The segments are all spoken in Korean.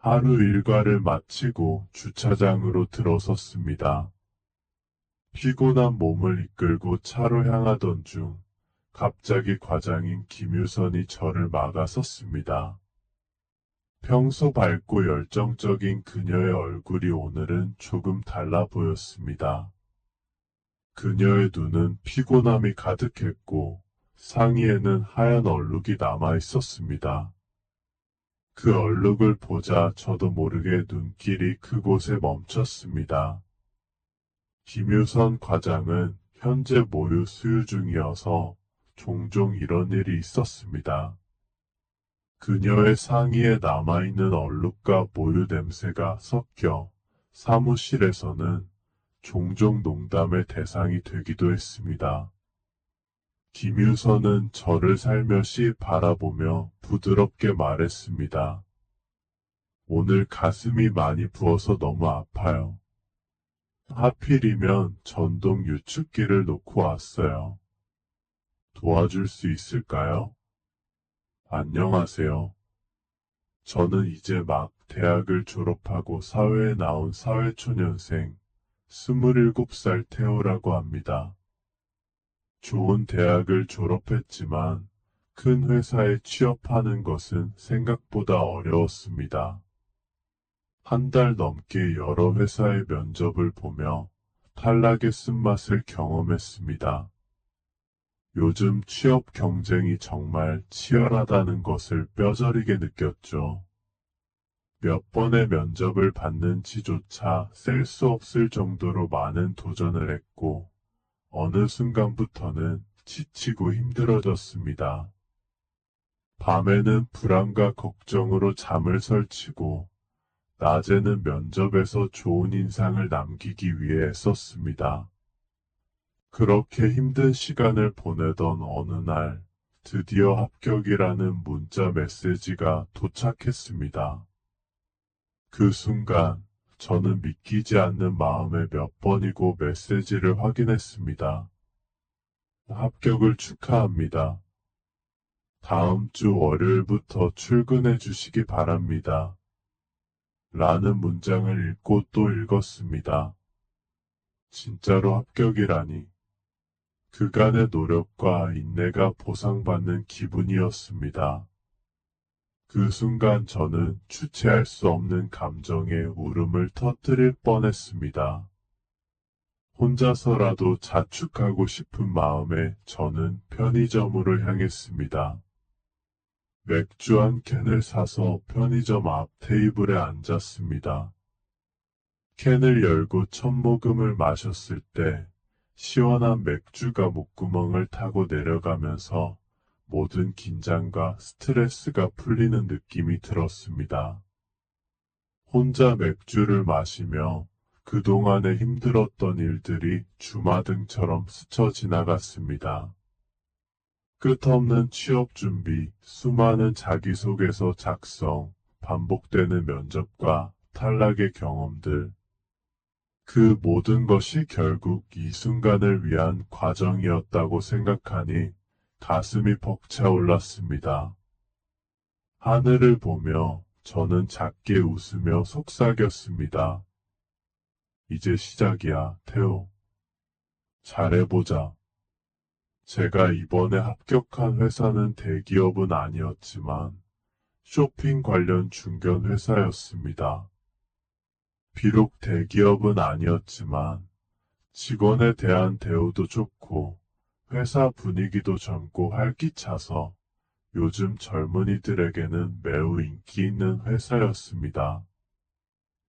하루 일과를 마치고 주차장으로 들어섰습니다. 피곤한 몸을 이끌고 차로 향하던 중 갑자기 과장인 김유선이 저를 막아섰습니다. 평소 밝고 열정적인 그녀의 얼굴이 오늘은 조금 달라 보였습니다. 그녀의 눈은 피곤함이 가득했고 상의에는 하얀 얼룩이 남아 있었습니다. 그 얼룩을 보자 저도 모르게 눈길이 그곳에 멈췄습니다. 김유선 과장은 현재 모유 수유 중이어서 종종 이런 일이 있었습니다. 그녀의 상의에 남아있는 얼룩과 모유 냄새가 섞여 사무실에서는 종종 농담의 대상이 되기도 했습니다. 김유선은 저를 살며시 바라보며 부드럽게 말했습니다. 오늘 가슴이 많이 부어서 너무 아파요. 하필이면 전동 유축기를 놓고 왔어요. 도와줄 수 있을까요? 안녕하세요. 저는 이제 막 대학을 졸업하고 사회에 나온 사회초년생 27살 태호라고 합니다. 좋은 대학을 졸업했지만 큰 회사에 취업하는 것은 생각보다 어려웠습니다. 한 달 넘게 여러 회사의 면접을 보며 탈락의 쓴맛을 경험했습니다. 요즘 취업 경쟁이 정말 치열하다는 것을 뼈저리게 느꼈죠. 몇 번의 면접을 받는지조차 셀 수 없을 정도로 많은 도전을 했고, 어느 순간부터는 지치고 힘들어졌습니다. 밤에는 불안과 걱정으로 잠을 설치고, 낮에는 면접에서 좋은 인상을 남기기 위해 애썼습니다. 그렇게 힘든 시간을 보내던 어느 날, 드디어 합격이라는 문자 메시지가 도착했습니다. 그 순간, 저는 믿기지 않는 마음에 몇 번이고 메시지를 확인했습니다. 합격을 축하합니다. 다음 주 월요일부터 출근해 주시기 바랍니다. 라는 문장을 읽고 또 읽었습니다. 진짜로 합격이라니. 그간의 노력과 인내가 보상받는 기분이었습니다. 그 순간 저는 주체할 수 없는 감정에 울음을 터뜨릴 뻔했습니다. 혼자서라도 자축하고 싶은 마음에 저는 편의점으로 향했습니다. 맥주 한 캔을 사서 편의점 앞 테이블에 앉았습니다. 캔을 열고 첫 모금을 마셨을 때 시원한 맥주가 목구멍을 타고 내려가면서 모든 긴장과 스트레스가 풀리는 느낌이 들었습니다. 혼자 맥주를 마시며 그동안에 힘들었던 일들이 주마등처럼 스쳐 지나갔습니다. 끝없는 취업 준비, 수많은 자기소개서 작성, 반복되는 면접과 탈락의 경험들, 그 모든 것이 결국 이 순간을 위한 과정이었다고 생각하니 가슴이 벅차올랐습니다. 하늘을 보며 저는 작게 웃으며 속삭였습니다. 이제 시작이야, 태호. 잘해보자. 제가 이번에 합격한 회사는 대기업은 아니었지만 쇼핑 관련 중견 회사였습니다. 비록 대기업은 아니었지만 직원에 대한 대우도 좋고 회사 분위기도 젊고 활기차서 요즘 젊은이들에게는 매우 인기 있는 회사였습니다.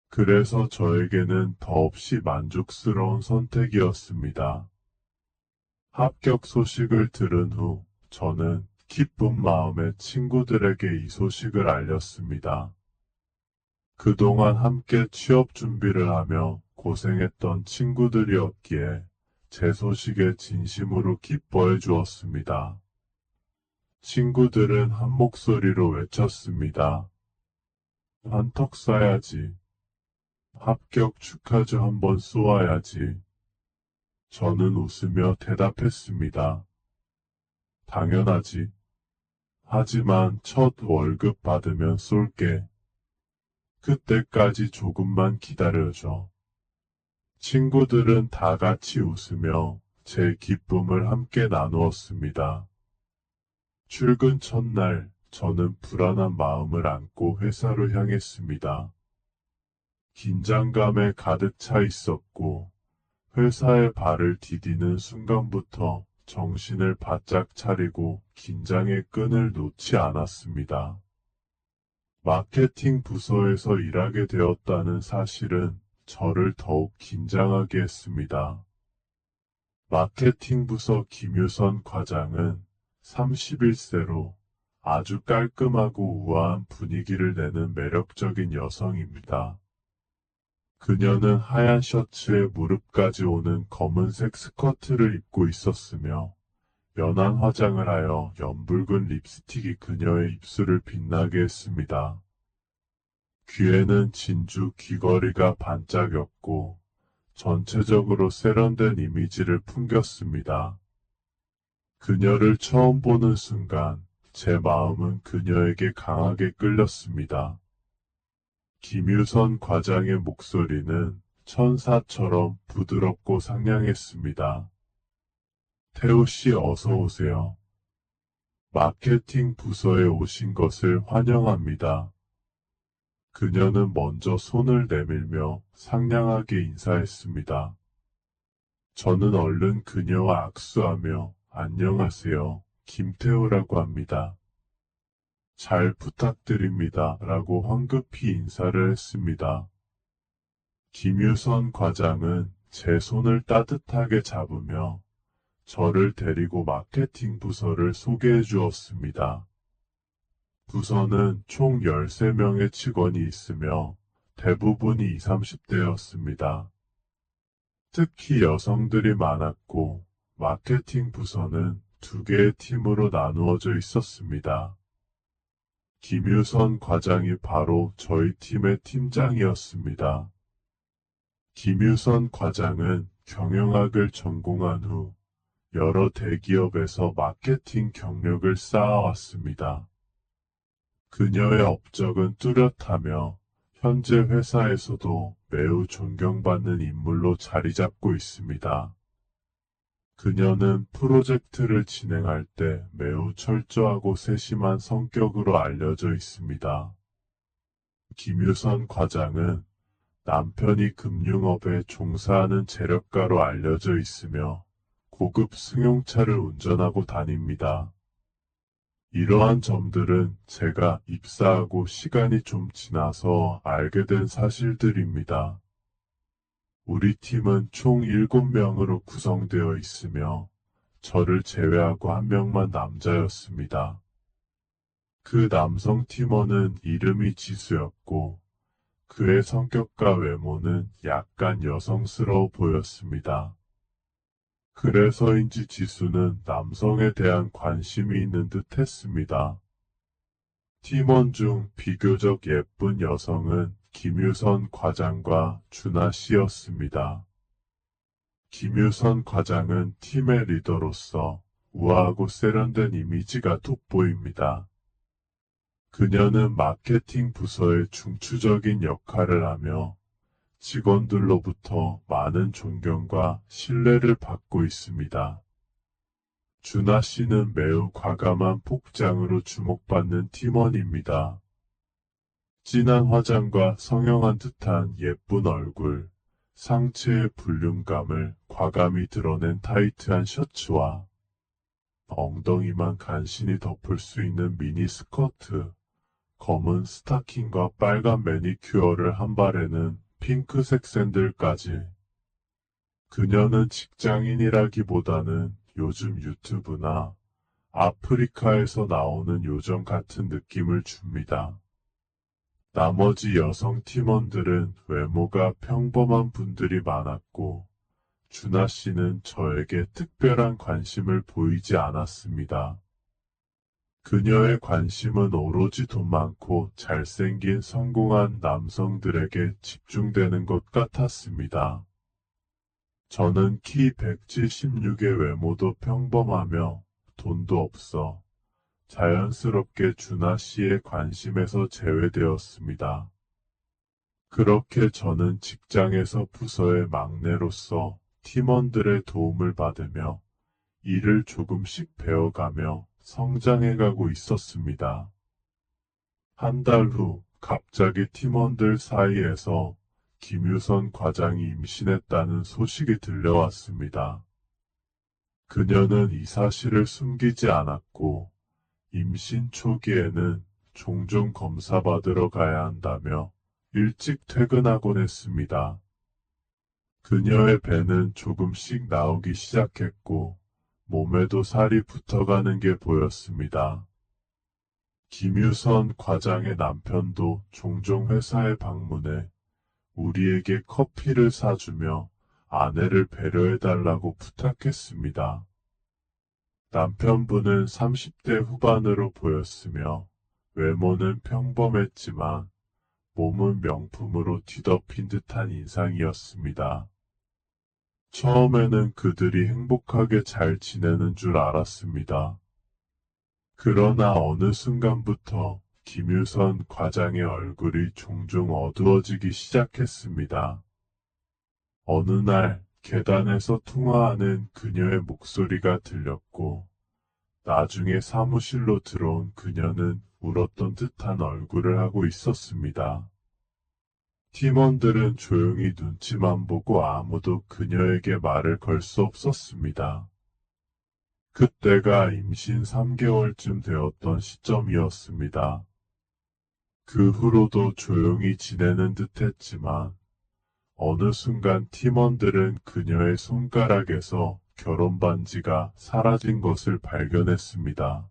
그래서 저에게는 더없이 만족스러운 선택이었습니다. 합격 소식을 들은 후 저는 기쁜 마음에 친구들에게 이 소식을 알렸습니다. 그동안 함께 취업 준비를 하며 고생했던 친구들이었기에 제 소식에 진심으로 기뻐해 주었습니다. 친구들은 한 목소리로 외쳤습니다. 한턱 쏴야지. 합격 축하주 한번 쏘아야지. 저는 웃으며 대답했습니다. 당연하지. 하지만 첫 월급 받으면 쏠게. 그때까지 조금만 기다려줘. 친구들은 다 같이 웃으며 제 기쁨을 함께 나누었습니다. 출근 첫날, 저는 불안한 마음을 안고 회사로 향했습니다. 긴장감에 가득 차 있었고, 회사에 발을 디디는 순간부터 정신을 바짝 차리고 긴장의 끈을 놓지 않았습니다. 마케팅 부서에서 일하게 되었다는 사실은 저를 더욱 긴장하게 했습니다. 마케팅 부서 김유선 과장은 31세로 아주 깔끔하고 우아한 분위기를 내는 매력적인 여성입니다. 그녀는 하얀 셔츠에 무릎까지 오는 검은색 스커트를 입고 있었으며 연한 화장을 하여 연붉은 립스틱이 그녀의 입술을 빛나게 했습니다. 귀에는 진주 귀걸이가 반짝였고 전체적으로 세련된 이미지를 풍겼습니다. 그녀를 처음 보는 순간 제 마음은 그녀에게 강하게 끌렸습니다. 김유선 과장의 목소리는 천사처럼 부드럽고 상냥했습니다. 태우 씨 어서 오세요. 마케팅 부서에 오신 것을 환영합니다. 그녀는 먼저 손을 내밀며 상냥하게 인사했습니다. 저는 얼른 그녀와 악수하며 안녕하세요. 김태우라고 합니다. 잘 부탁드립니다. 라고 황급히 인사를 했습니다. 김유선 과장은 제 손을 따뜻하게 잡으며 저를 데리고 마케팅 부서를 소개해 주었습니다. 부서는 총 13명의 직원이 있으며 대부분이 20, 30대였습니다. 특히 여성들이 많았고 마케팅 부서는 두 개의 팀으로 나누어져 있었습니다. 김유선 과장이 바로 저희 팀의 팀장이었습니다. 김유선 과장은 경영학을 전공한 후 여러 대기업에서 마케팅 경력을 쌓아왔습니다. 그녀의 업적은 뚜렷하며 현재 회사에서도 매우 존경받는 인물로 자리 잡고 있습니다. 그녀는 프로젝트를 진행할 때 매우 철저하고 세심한 성격으로 알려져 있습니다. 김유선 과장은 남편이 금융업에 종사하는 재력가로 알려져 있으며 고급 승용차를 운전하고 다닙니다. 이러한 점들은 제가 입사하고 시간이 좀 지나서 알게 된 사실들입니다. 우리 팀은 총 7명으로 구성되어 있으며 저를 제외하고 한 명만 남자였습니다. 그 남성 팀원은 이름이 지수였고 그의 성격과 외모는 약간 여성스러워 보였습니다. 그래서인지 지수는 남성에 대한 관심이 있는 듯 했습니다. 팀원 중 비교적 예쁜 여성은 김유선 과장과 준하 씨였습니다. 김유선 과장은 팀의 리더로서 우아하고 세련된 이미지가 돋보입니다. 그녀는 마케팅 부서의 중추적인 역할을 하며 직원들로부터 많은 존경과 신뢰를 받고 있습니다. 준하 씨는 매우 과감한 복장으로 주목받는 팀원입니다. 진한 화장과 성형한 듯한 예쁜 얼굴, 상체의 볼륨감을 과감히 드러낸 타이트한 셔츠와 엉덩이만 간신히 덮을 수 있는 미니 스커트, 검은 스타킹과 빨간 매니큐어를 한 발에는 핑크색 샌들까지. 그녀는 직장인이라기보다는 요즘 유튜브나 아프리카에서 나오는 요정 같은 느낌을 줍니다. 나머지 여성 팀원들은 외모가 평범한 분들이 많았고 준하 씨는 저에게 특별한 관심을 보이지 않았습니다. 그녀의 관심은 오로지 돈 많고 잘생긴 성공한 남성들에게 집중되는 것 같았습니다. 저는 키 176의 외모도 평범하며 돈도 없어 자연스럽게 준하 씨의 관심에서 제외되었습니다. 그렇게 저는 직장에서 부서의 막내로서 팀원들의 도움을 받으며 일을 조금씩 배워가며 성장해가고 있었습니다. 한 달 후 갑자기 팀원들 사이에서 김유선 과장이 임신했다는 소식이 들려왔습니다. 그녀는 이 사실을 숨기지 않았고 임신 초기에는 종종 검사받으러 가야 한다며 일찍 퇴근하곤 했습니다. 그녀의 배는 조금씩 나오기 시작했고 몸에도 살이 붙어가는 게 보였습니다. 김유선 과장의 남편도 종종 회사에 방문해 우리에게 커피를 사주며 아내를 배려해달라고 부탁했습니다. 남편분은 30대 후반으로 보였으며 외모는 평범했지만 몸은 명품으로 뒤덮인 듯한 인상이었습니다. 처음에는 그들이 행복하게 잘 지내는 줄 알았습니다. 그러나 어느 순간부터 김유선 과장의 얼굴이 종종 어두워지기 시작했습니다. 어느 날 계단에서 통화하는 그녀의 목소리가 들렸고 나중에 사무실로 들어온 그녀는 울었던 듯한 얼굴을 하고 있었습니다. 팀원들은 조용히 눈치만 보고 아무도 그녀에게 말을 걸 수 없었습니다. 그때가 임신 3개월쯤 되었던 시점이었습니다. 그 후로도 조용히 지내는 듯 했지만 어느 순간 팀원들은 그녀의 손가락에서 결혼 반지가 사라진 것을 발견했습니다.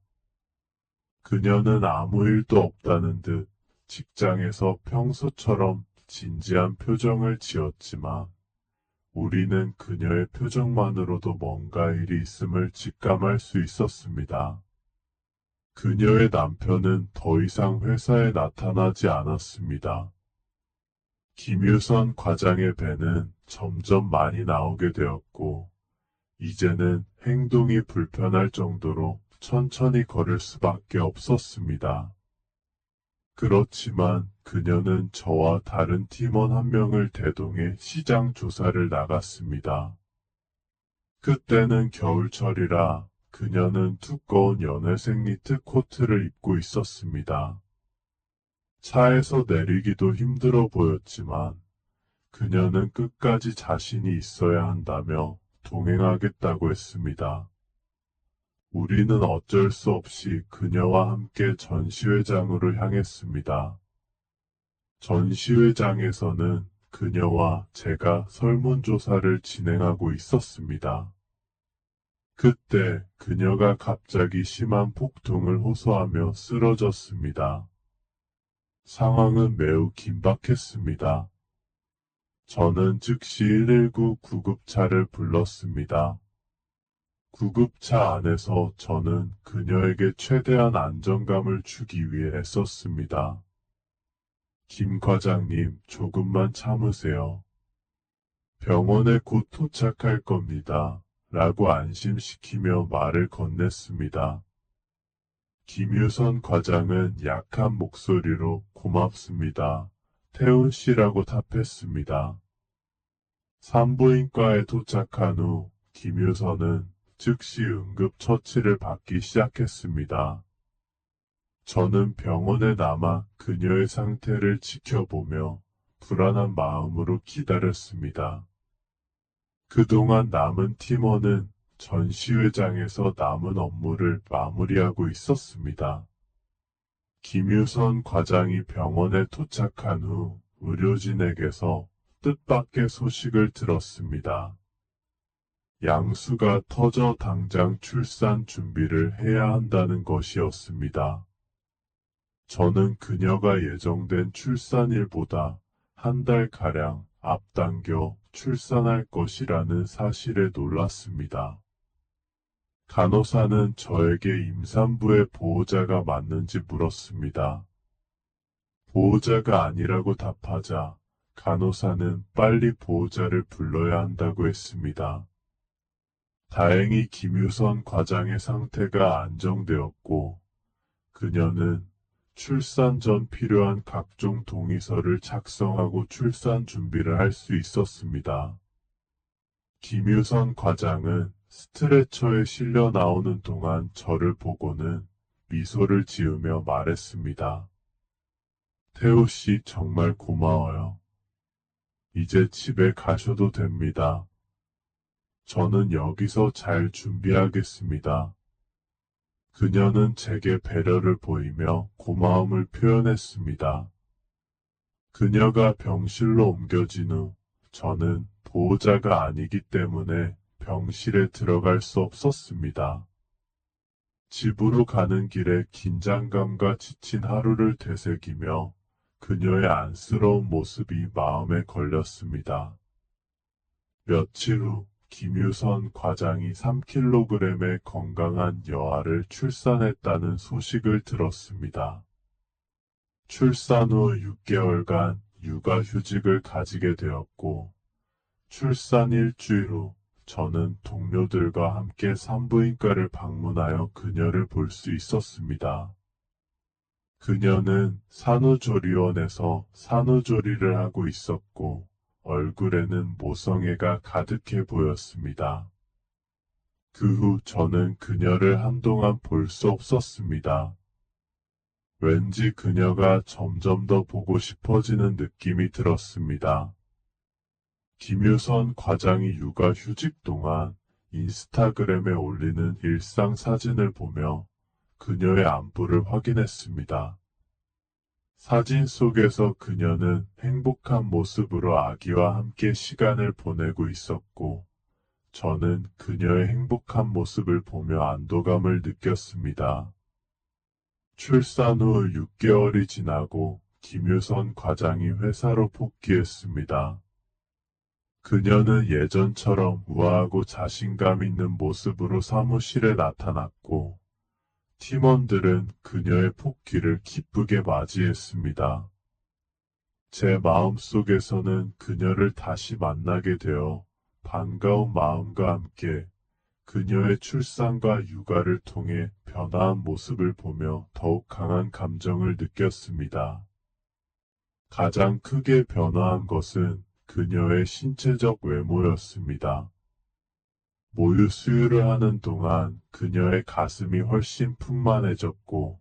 그녀는 아무 일도 없다는 듯 직장에서 평소처럼 진지한 표정을 지었지만 우리는 그녀의 표정만으로도 뭔가 일이 있음을 직감할 수 있었습니다. 그녀의 남편은 더 이상 회사에 나타나지 않았습니다. 김유선 과장의 배는 점점 많이 나오게 되었고 이제는 행동이 불편할 정도로 천천히 걸을 수밖에 없었습니다. 그렇지만 그녀는 저와 다른 팀원 한 명을 대동해 시장 조사를 나갔습니다. 그때는 겨울철이라 그녀는 두꺼운 연회색 니트 코트를 입고 있었습니다. 차에서 내리기도 힘들어 보였지만 그녀는 끝까지 자신이 있어야 한다며 동행하겠다고 했습니다. 우리는 어쩔 수 없이 그녀와 함께 전시회장으로 향했습니다. 전시회장에서는 그녀와 제가 설문조사를 진행하고 있었습니다. 그때 그녀가 갑자기 심한 폭통을 호소하며 쓰러졌습니다. 상황은 매우 긴박했습니다. 저는 즉시 119 구급차를 불렀습니다. 구급차 안에서 저는 그녀에게 최대한 안정감을 주기 위해 애썼습니다. 김 과장님, 조금만 참으세요. 병원에 곧 도착할 겁니다. 라고 안심시키며 말을 건넸습니다. 김유선 과장은 약한 목소리로 고맙습니다. 태훈 씨라고 답했습니다. 산부인과에 도착한 후 김유선은 즉시 응급처치를 받기 시작했습니다. 저는 병원에 남아 그녀의 상태를 지켜보며 불안한 마음으로 기다렸습니다. 그동안 남은 팀원은 전시회장에서 남은 업무를 마무리하고 있었습니다. 김유선 과장이 병원에 도착한 후 의료진에게서 뜻밖의 소식을 들었습니다. 양수가 터져 당장 출산 준비를 해야 한다는 것이었습니다. 저는 그녀가 예정된 출산일보다 한 달가량 앞당겨 출산할 것이라는 사실에 놀랐습니다. 간호사는 저에게 임산부의 보호자가 맞는지 물었습니다. 보호자가 아니라고 답하자 간호사는 빨리 보호자를 불러야 한다고 했습니다. 다행히 김유선 과장의 상태가 안정되었고 그녀는 출산 전 필요한 각종 동의서를 작성하고 출산 준비를 할 수 있었습니다. 김유선 과장은 스트레처에 실려 나오는 동안 저를 보고는 미소를 지으며 말했습니다. 태호 씨 정말 고마워요. 이제 집에 가셔도 됩니다. 저는 여기서 잘 준비하겠습니다. 그녀는 제게 배려를 보이며 고마움을 표현했습니다. 그녀가 병실로 옮겨진 후 저는 보호자가 아니기 때문에 병실에 들어갈 수 없었습니다. 집으로 가는 길에 긴장감과 지친 하루를 되새기며 그녀의 안쓰러운 모습이 마음에 걸렸습니다. 며칠 후 김유선 과장이 3kg의 건강한 여아를 출산했다는 소식을 들었습니다. 출산 후 6개월간 육아휴직을 가지게 되었고, 출산 일주일 후 저는 동료들과 함께 산부인과를 방문하여 그녀를 볼 수 있었습니다. 그녀는 산후조리원에서 산후조리를 하고 있었고, 얼굴에는 모성애가 가득해 보였습니다. 그 후 저는 그녀를 한동안 볼 수 없었습니다. 왠지 그녀가 점점 더 보고 싶어지는 느낌이 들었습니다. 김유선 과장이 육아휴직 동안 인스타그램에 올리는 일상 사진을 보며 그녀의 안부를 확인했습니다. 사진 속에서 그녀는 행복한 모습으로 아기와 함께 시간을 보내고 있었고, 저는 그녀의 행복한 모습을 보며 안도감을 느꼈습니다. 출산 후 6개월이 지나고 김유선 과장이 회사로 복귀했습니다. 그녀는 예전처럼 우아하고 자신감 있는 모습으로 사무실에 나타났고, 팀원들은 그녀의 복귀를 기쁘게 맞이했습니다. 제 마음속에서는 그녀를 다시 만나게 되어 반가운 마음과 함께 그녀의 출산과 육아를 통해 변화한 모습을 보며 더욱 강한 감정을 느꼈습니다. 가장 크게 변화한 것은 그녀의 신체적 외모였습니다. 모유 수유를 하는 동안 그녀의 가슴이 훨씬 풍만해졌고,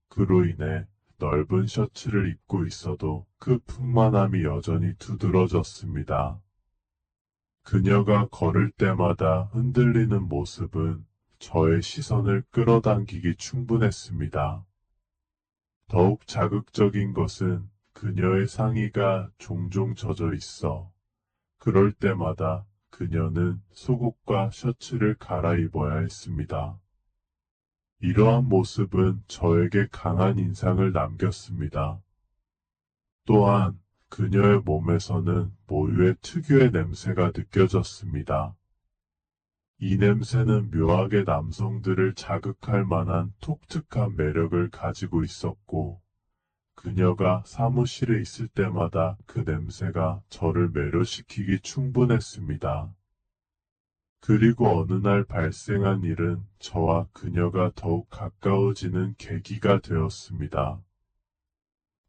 그로 인해 넓은 셔츠를 입고 있어도 그 풍만함이 여전히 두드러졌습니다. 그녀가 걸을 때마다 흔들리는 모습은 저의 시선을 끌어당기기 충분했습니다. 더욱 자극적인 것은 그녀의 상의가 종종 젖어 있어 그럴 때마다 그녀는 속옷과 셔츠를 갈아입어야 했습니다. 이러한 모습은 저에게 강한 인상을 남겼습니다. 또한 그녀의 몸에서는 모유의 특유의 냄새가 느껴졌습니다. 이 냄새는 묘하게 남성들을 자극할 만한 독특한 매력을 가지고 있었고, 그녀가 사무실에 있을 때마다 그 냄새가 저를 매료시키기 충분했습니다. 그리고 어느 날 발생한 일은 저와 그녀가 더욱 가까워지는 계기가 되었습니다.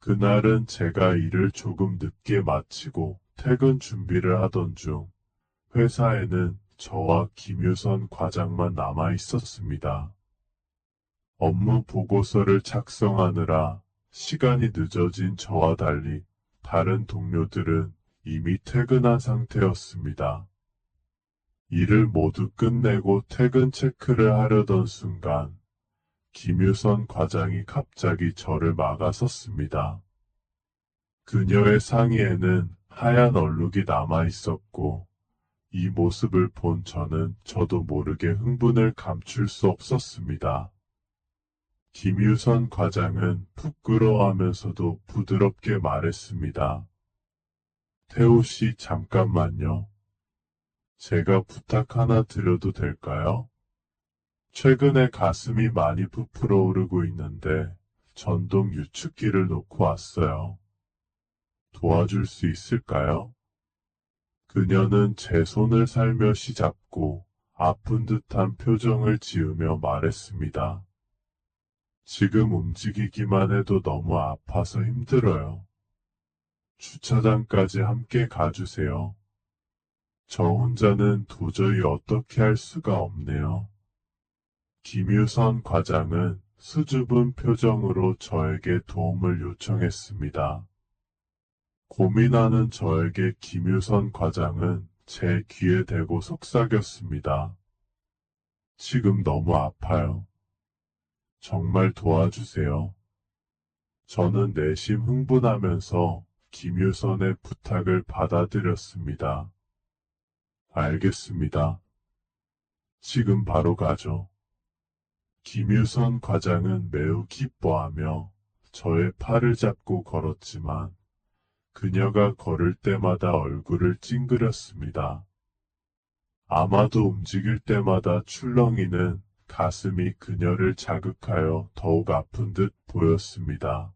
그날은 제가 일을 조금 늦게 마치고 퇴근 준비를 하던 중 회사에는 저와 김유선 과장만 남아 있었습니다. 업무 보고서를 작성하느라 시간이 늦어진 저와 달리 다른 동료들은 이미 퇴근한 상태였습니다. 일을 모두 끝내고 퇴근 체크를 하려던 순간 김유선 과장이 갑자기 저를 막아섰습니다. 그녀의 상의에는 하얀 얼룩이 남아 있었고, 이 모습을 본 저는 저도 모르게 흥분을 감출 수 없었습니다. 김유선 과장은 부끄러워하면서도 부드럽게 말했습니다. 태호 씨 잠깐만요. 제가 부탁 하나 드려도 될까요? 최근에 가슴이 많이 부풀어 오르고 있는데 전동 유축기를 놓고 왔어요. 도와줄 수 있을까요? 그녀는 제 손을 살며시 잡고 아픈 듯한 표정을 지으며 말했습니다. 지금 움직이기만 해도 너무 아파서 힘들어요. 주차장까지 함께 가주세요. 저 혼자는 도저히 어떻게 할 수가 없네요. 김유선 과장은 수줍은 표정으로 저에게 도움을 요청했습니다. 고민하는 저에게 김유선 과장은 제 귀에 대고 속삭였습니다. 지금 너무 아파요. 정말 도와주세요. 저는 내심 흥분하면서 김유선의 부탁을 받아들였습니다. 알겠습니다. 지금 바로 가죠. 김유선 과장은 매우 기뻐하며 저의 팔을 잡고 걸었지만 그녀가 걸을 때마다 얼굴을 찡그렸습니다. 아마도 움직일 때마다 출렁이는 가슴이 그녀를 자극하여 더욱 아픈 듯 보였습니다.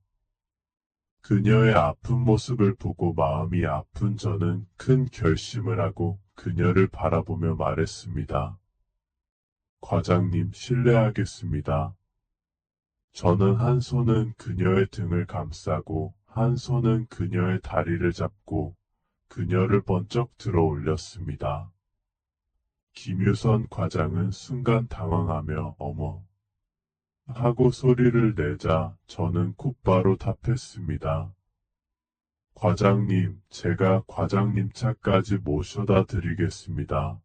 그녀의 아픈 모습을 보고 마음이 아픈 저는 큰 결심을 하고 그녀를 바라보며 말했습니다. 과장님, 실례하겠습니다. 저는 한 손은 그녀의 등을 감싸고 한 손은 그녀의 다리를 잡고 그녀를 번쩍 들어 올렸습니다. 김유선 과장은 순간 당황하며 어머 하고 소리를 내자 저는 곧바로 답했습니다. 과장님, 제가 과장님 차까지 모셔다 드리겠습니다.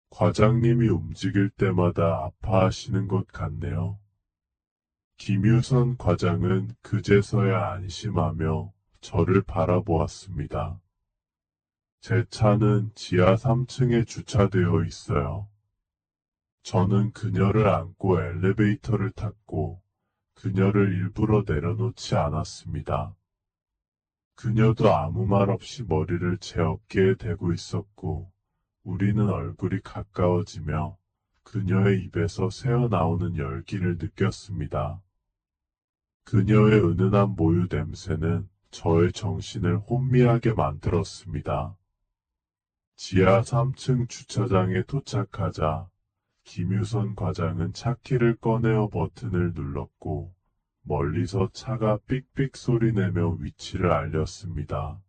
과장님이 움직일 때마다 아파하시는 것 같네요. 김유선 과장은 그제서야 안심하며 저를 바라보았습니다. 제 차는 지하 3층에 주차되어 있어요. 저는 그녀를 안고 엘리베이터를 탔고 그녀를 일부러 내려놓지 않았습니다. 그녀도 아무 말 없이 머리를 제 어깨에 대고 있었고 우리는 얼굴이 가까워지며 그녀의 입에서 새어나오는 열기를 느꼈습니다. 그녀의 은은한 모유 냄새는 저의 정신을 혼미하게 만들었습니다. 지하 3층 주차장에 도착하자 김유선 과장은 차키를 꺼내어 버튼을 눌렀고 멀리서 차가 삑삑 소리내며 위치를 알렸습니다.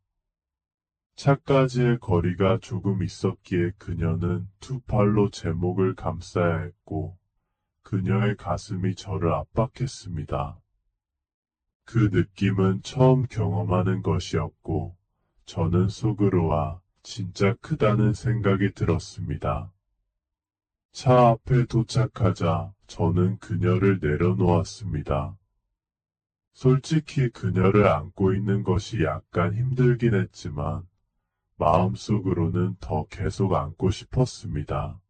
차까지의 거리가 조금 있었기에 그녀는 두 팔로 제 목을 감싸야 했고 그녀의 가슴이 저를 압박했습니다. 그 느낌은 처음 경험하는 것이었고 저는 속으로와 진짜 크다는 생각이 들었습니다. 차 앞에 도착하자 저는 그녀를 내려놓았습니다. 솔직히 그녀를 안고 있는 것이 약간 힘들긴 했지만 마음속으로는 더 계속 안고 싶었습니다.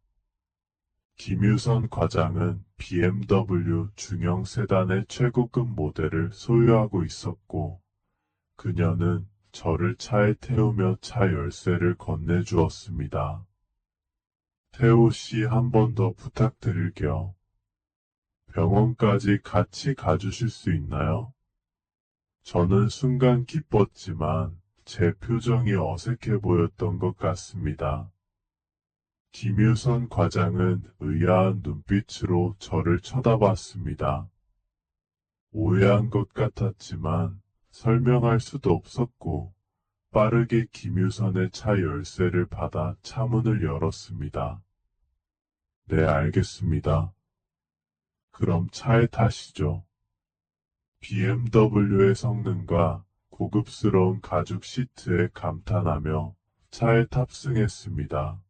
김유선 과장은 BMW 중형 세단의 최고급 모델을 소유하고 있었고 그녀는 저를 차에 태우며 차 열쇠를 건네주었습니다. 태호 씨 한 번 더 부탁드릴게요. 병원까지 같이 가주실 수 있나요? 저는 순간 기뻤지만 제 표정이 어색해 보였던 것 같습니다. 김유선 과장은 의아한 눈빛으로 저를 쳐다봤습니다. 오해한 것 같았지만 설명할 수도 없었고 빠르게 김유선의 차 열쇠를 받아 차 문을 열었습니다. 네, 알겠습니다. 그럼 차에 타시죠. BMW의 성능과 고급스러운 가죽 시트에 감탄하며 차에 탑승했습니다.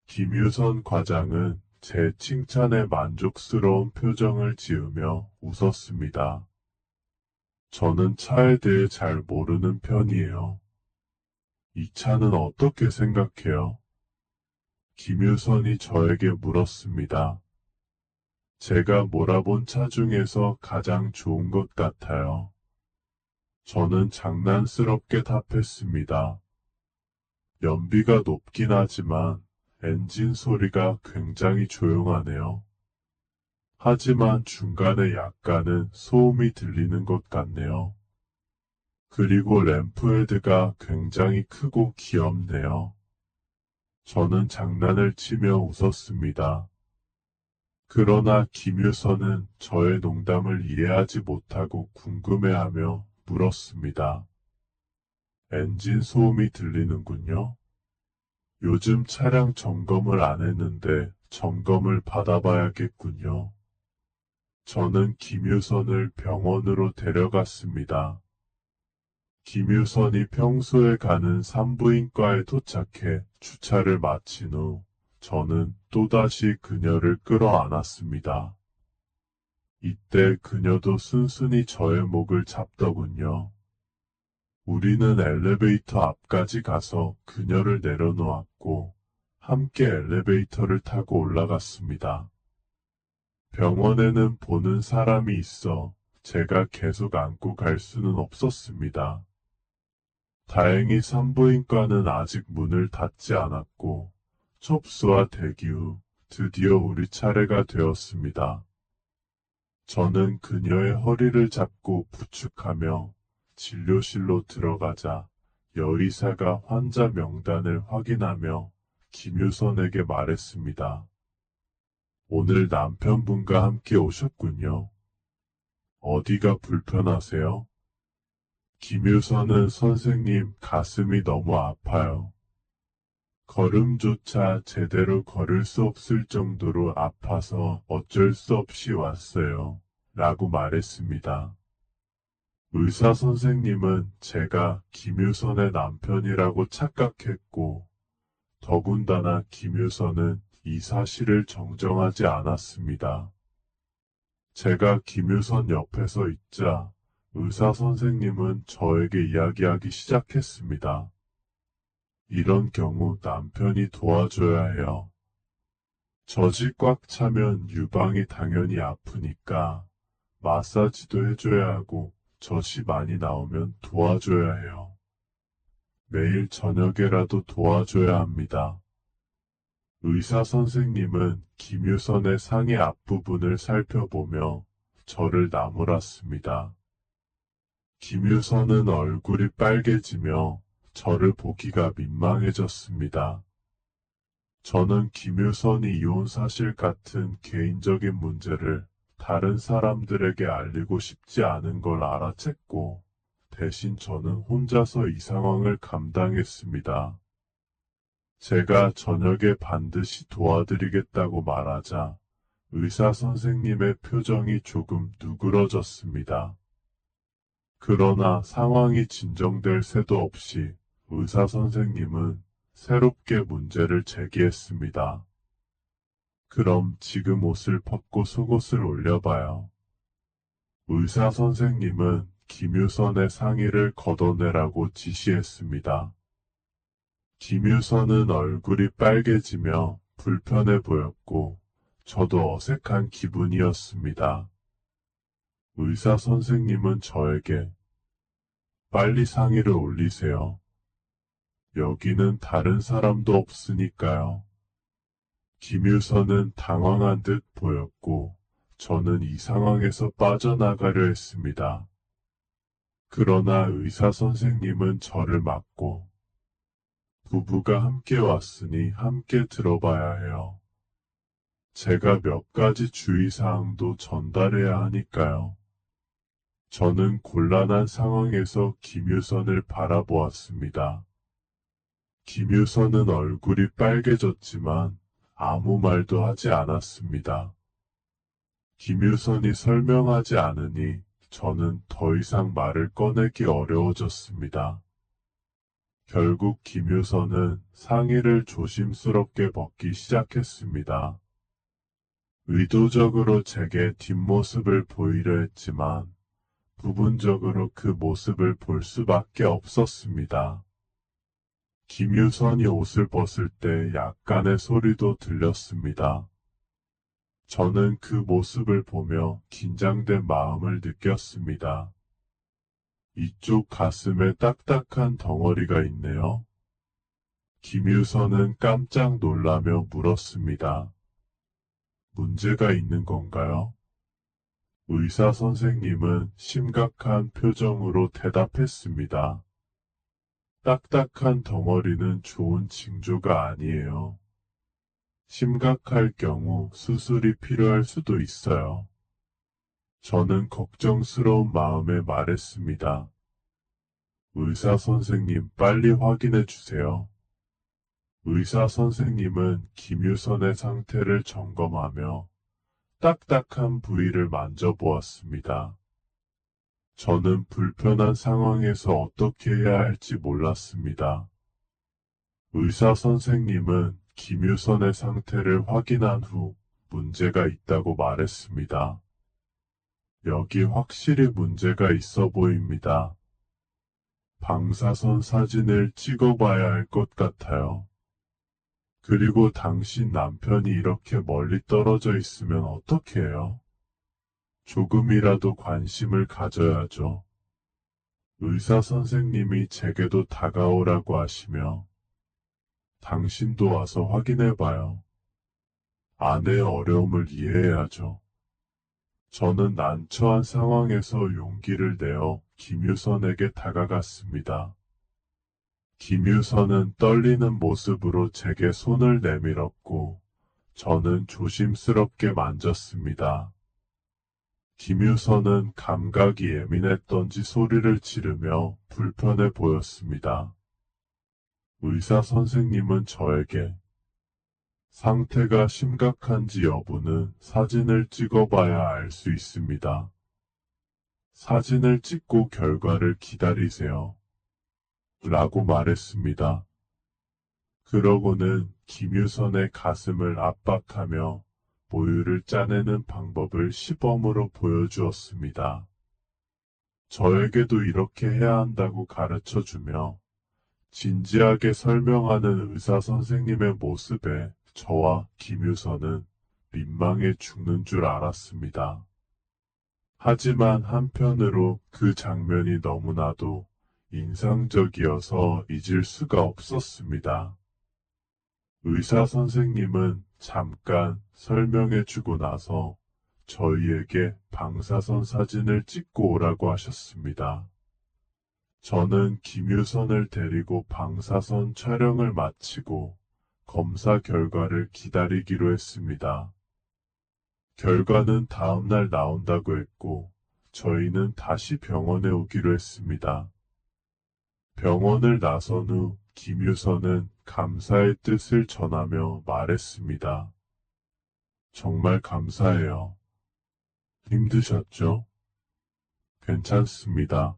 김유선 과장은 제 칭찬에 만족스러운 표정을 지으며 웃었습니다. 저는 차에 대해 잘 모르는 편이에요. 이 차는 어떻게 생각해요? 김유선이 저에게 물었습니다. 제가 몰아본 차 중에서 가장 좋은 것 같아요. 저는 장난스럽게 답했습니다. 연비가 높긴 하지만 엔진 소리가 굉장히 조용하네요. 하지만 중간에 약간은 소음이 들리는 것 같네요. 그리고 램프헤드가 굉장히 크고 귀엽네요. 저는 장난을 치며 웃었습니다. 그러나 김유선은 저의 농담을 이해하지 못하고 궁금해하며 물었습니다. 엔진 소음이 들리는군요. 요즘 차량 점검을 안 했는데 점검을 받아봐야겠군요. 저는 김유선을 병원으로 데려갔습니다. 김유선이 평소에 가는 산부인과에 도착해 주차를 마친 후 저는 또다시 그녀를 끌어안았습니다. 이때 그녀도 순순히 저의 목을 잡더군요. 우리는 엘리베이터 앞까지 가서 그녀를 내려놓았고 함께 엘리베이터를 타고 올라갔습니다. 병원에는 보는 사람이 있어 제가 계속 안고 갈 수는 없었습니다. 다행히 산부인과는 아직 문을 닫지 않았고 접수와 대기 후 드디어 우리 차례가 되었습니다. 저는 그녀의 허리를 잡고 부축하며 진료실로 들어가자 여의사가 환자 명단을 확인하며 김유선에게 말했습니다. 오늘 남편분과 함께 오셨군요. 어디가 불편하세요? 김유선은 선생님 가슴이 너무 아파요. 걸음조차 제대로 걸을 수 없을 정도로 아파서 어쩔 수 없이 왔어요. 라고 말했습니다. 의사 선생님은 제가 김유선의 남편이라고 착각했고, 더군다나 김유선은 이 사실을 정정하지 않았습니다. 제가 김유선 옆에서 있자 의사 선생님은 저에게 이야기하기 시작했습니다. 이런 경우 남편이 도와줘야 해요. 젖이 꽉 차면 유방이 당연히 아프니까 마사지도 해줘야 하고 젖이 많이 나오면 도와줘야 해요. 매일 저녁에라도 도와줘야 합니다. 의사 선생님은 김유선의 상의 앞부분을 살펴보며 저를 나무랐습니다. 김유선은 얼굴이 빨개지며 저를 보기가 민망해졌습니다. 저는 김유선이 이혼 사실 같은 개인적인 문제를 다른 사람들에게 알리고 싶지 않은 걸 알아챘고, 대신 저는 혼자서 이 상황을 감당했습니다. 제가 저녁에 반드시 도와드리겠다고 말하자 의사 선생님의 표정이 조금 누그러졌습니다. 그러나 상황이 진정될 새도 없이 의사 선생님은 새롭게 문제를 제기했습니다. 그럼 지금 옷을 벗고 속옷을 올려봐요. 의사 선생님은 김유선의 상의를 걷어내라고 지시했습니다. 김유선은 얼굴이 빨개지며 불편해 보였고 저도 어색한 기분이었습니다. 의사 선생님은 저에게 빨리 상의를 올리세요. 여기는 다른 사람도 없으니까요. 김유선은 당황한 듯 보였고 저는 이 상황에서 빠져나가려 했습니다. 그러나 의사 선생님은 저를 막고 부부가 함께 왔으니 함께 들어봐야 해요. 제가 몇 가지 주의사항도 전달해야 하니까요. 저는 곤란한 상황에서 김유선을 바라보았습니다. 김유선은 얼굴이 빨개졌지만 아무 말도 하지 않았습니다. 김유선이 설명하지 않으니 저는 더 이상 말을 꺼내기 어려워졌습니다. 결국 김유선은 상의를 조심스럽게 벗기 시작했습니다. 의도적으로 제게 뒷모습을 보이려 했지만 부분적으로 그 모습을 볼 수밖에 없었습니다. 김유선이 옷을 벗을 때 약간의 소리도 들렸습니다. 저는 그 모습을 보며 긴장된 마음을 느꼈습니다. 이쪽 가슴에 딱딱한 덩어리가 있네요. 김유선은 깜짝 놀라며 물었습니다. 문제가 있는 건가요? 의사 선생님은 심각한 표정으로 대답했습니다. 딱딱한 덩어리는 좋은 징조가 아니에요. 심각할 경우 수술이 필요할 수도 있어요. 저는 걱정스러운 마음에 말했습니다. 의사 선생님, 빨리 확인해 주세요. 의사 선생님은 김유선의 상태를 점검하며 딱딱한 부위를 만져보았습니다. 저는 불편한 상황에서 어떻게 해야 할지 몰랐습니다. 의사 선생님은 김유선의 상태를 확인한 후 문제가 있다고 말했습니다. 여기 확실히 문제가 있어 보입니다. 방사선 사진을 찍어봐야 할 것 같아요. 그리고 당신 남편이 이렇게 멀리 떨어져 있으면 어떻게 해요? 조금이라도 관심을 가져야죠. 의사 선생님이 제게도 다가오라고 하시며 당신도 와서 확인해봐요. 아내의 어려움을 이해해야죠. 저는 난처한 상황에서 용기를 내어 김유선에게 다가갔습니다. 김유선은 떨리는 모습으로 제게 손을 내밀었고 저는 조심스럽게 만졌습니다. 김유선은 감각이 예민했던지 소리를 지르며 불편해 보였습니다. 의사 선생님은 저에게 상태가 심각한지 여부는 사진을 찍어봐야 알 수 있습니다. 사진을 찍고 결과를 기다리세요. 라고 말했습니다. 그러고는 김유선의 가슴을 압박하며 모유를 짜내는 방법을 시범으로 보여주었습니다. 저에게도 이렇게 해야 한다고 가르쳐주며 진지하게 설명하는 의사 선생님의 모습에 저와 김유선은 민망해 죽는 줄 알았습니다. 하지만 한편으로 그 장면이 너무나도 인상적이어서 잊을 수가 없었습니다. 의사 선생님은 잠깐 설명해주고 나서 저희에게 방사선 사진을 찍고 오라고 하셨습니다. 저는 김유선을 데리고 방사선 촬영을 마치고 검사 결과를 기다리기로 했습니다. 결과는 다음날 나온다고 했고 저희는 다시 병원에 오기로 했습니다. 병원을 나선 후 김유선은 감사의 뜻을 전하며 말했습니다. 정말 감사해요. 힘드셨죠? 괜찮습니다.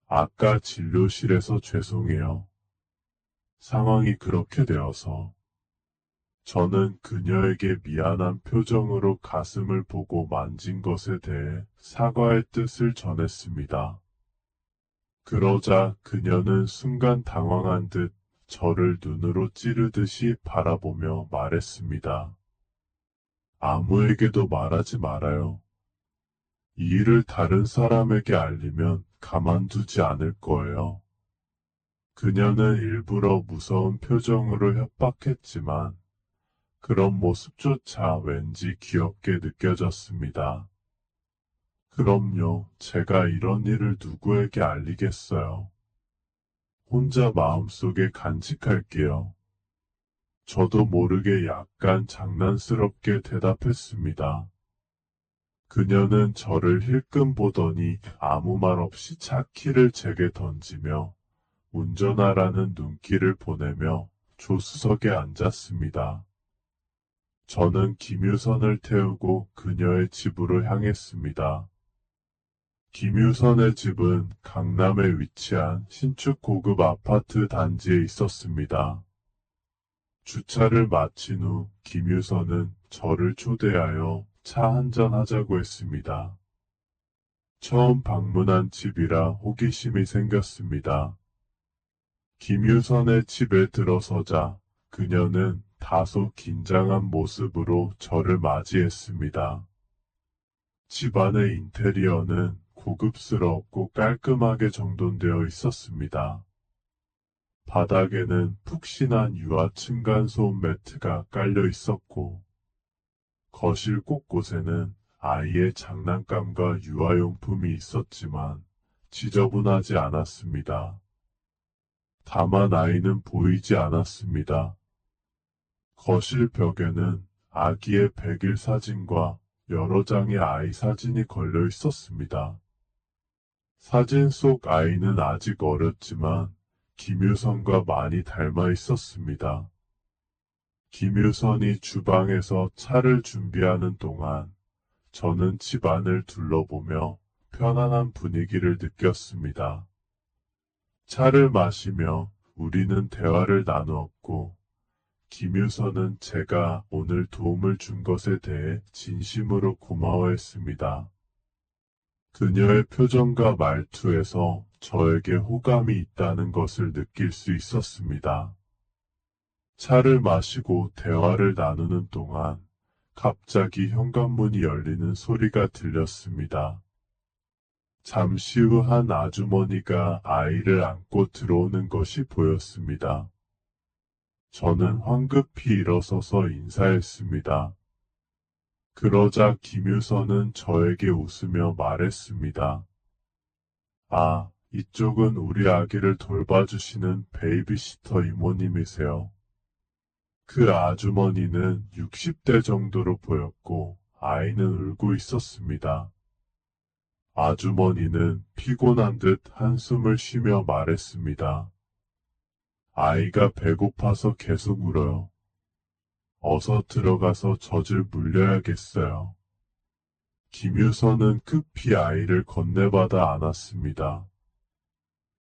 아까 진료실에서 죄송해요. 상황이 그렇게 되어서. 저는 그녀에게 미안한 표정으로 가슴을 보고 만진 것에 대해 사과의 뜻을 전했습니다. 그러자 그녀는 순간 당황한 듯 저를 눈으로 찌르듯이 바라보며 말했습니다. 아무에게도 말하지 말아요. 이 일을 다른 사람에게 알리면 가만두지 않을 거예요. 그녀는 일부러 무서운 표정으로 협박했지만 그런 모습조차 왠지 귀엽게 느껴졌습니다. 그럼요, 제가 이런 일을 누구에게 알리겠어요. 혼자 마음속에 간직할게요. 저도 모르게 약간 장난스럽게 대답했습니다. 그녀는 저를 힐끔 보더니 아무 말 없이 차 키를 제게 던지며 운전하라는 눈길을 보내며 조수석에 앉았습니다. 저는 김유선을 태우고 그녀의 집으로 향했습니다. 김유선의 집은 강남에 위치한 신축 고급 아파트 단지에 있었습니다. 주차를 마친 후 김유선은 저를 초대하여 차 한잔 하자고 했습니다. 처음 방문한 집이라 호기심이 생겼습니다. 김유선의 집에 들어서자 그녀는 다소 긴장한 모습으로 저를 맞이했습니다. 집안의 인테리어는 고급스럽고 깔끔하게 정돈되어 있었습니다. 바닥에는 푹신한 유화 층간소음 매트가 깔려 있었고 거실 곳곳에는 아이의 장난감과 유아용품이 있었지만 지저분하지 않았습니다. 다만 아이는 보이지 않았습니다. 거실 벽에는 아기의 100일 사진과 여러 장의 아이 사진이 걸려 있었습니다. 사진 속 아이는 아직 어렸지만 김유선과 많이 닮아 있었습니다. 김유선이 주방에서 차를 준비하는 동안 저는 집안을 둘러보며 편안한 분위기를 느꼈습니다. 차를 마시며 우리는 대화를 나누었고, 김유선은 제가 오늘 도움을 준 것에 대해 진심으로 고마워했습니다. 그녀의 표정과 말투에서 저에게 호감이 있다는 것을 느낄 수 있었습니다. 차를 마시고 대화를 나누는 동안 갑자기 현관문이 열리는 소리가 들렸습니다. 잠시 후 한 아주머니가 아이를 안고 들어오는 것이 보였습니다. 저는 황급히 일어서서 인사했습니다. 그러자 김유선은 저에게 웃으며 말했습니다. 아, 이쪽은 우리 아기를 돌봐주시는 베이비시터 이모님이세요. 그 아주머니는 60대 정도로 보였고 아이는 울고 있었습니다. 아주머니는 피곤한 듯 한숨을 쉬며 말했습니다. 아이가 배고파서 계속 울어요. 어서 들어가서 젖을 물려야겠어요. 김유선은 급히 아이를 건네받아 안았습니다.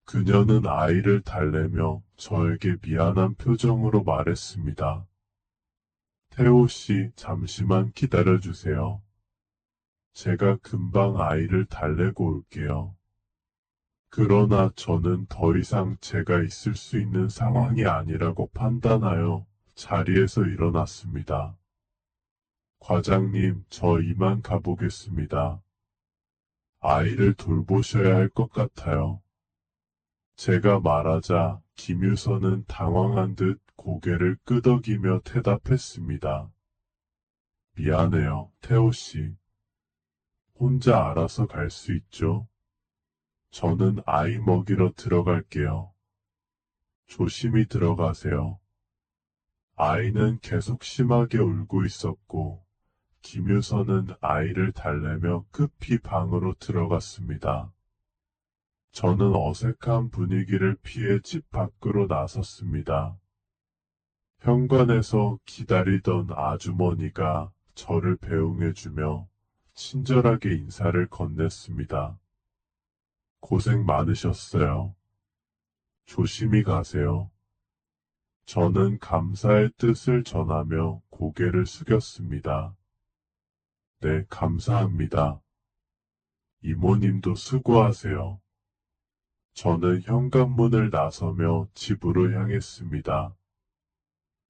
그녀는 아이를 달래며 저에게 미안한 표정으로 말했습니다. 태호 씨, 잠시만 기다려주세요. 제가 금방 아이를 달래고 올게요. 그러나 저는 더 이상 제가 있을 수 있는 상황이 아니라고 판단하여 자리에서 일어났습니다. 과장님, 저 이만 가보겠습니다. 아이를 돌보셔야 할 것 같아요. 제가 말하자 김유선은 당황한 듯 고개를 끄덕이며 대답했습니다. 미안해요, 태호 씨. 혼자 알아서 갈 수 있죠? 저는 아이 먹이러 들어갈게요. 조심히 들어가세요. 아이는 계속 심하게 울고 있었고, 김유선은 아이를 달래며 급히 방으로 들어갔습니다. 저는 어색한 분위기를 피해 집 밖으로 나섰습니다. 현관에서 기다리던 아주머니가 저를 배웅해주며 친절하게 인사를 건넸습니다. 고생 많으셨어요. 조심히 가세요. 저는 감사의 뜻을 전하며 고개를 숙였습니다. 네, 감사합니다. 이모님도 수고하세요. 저는 현관문을 나서며 집으로 향했습니다.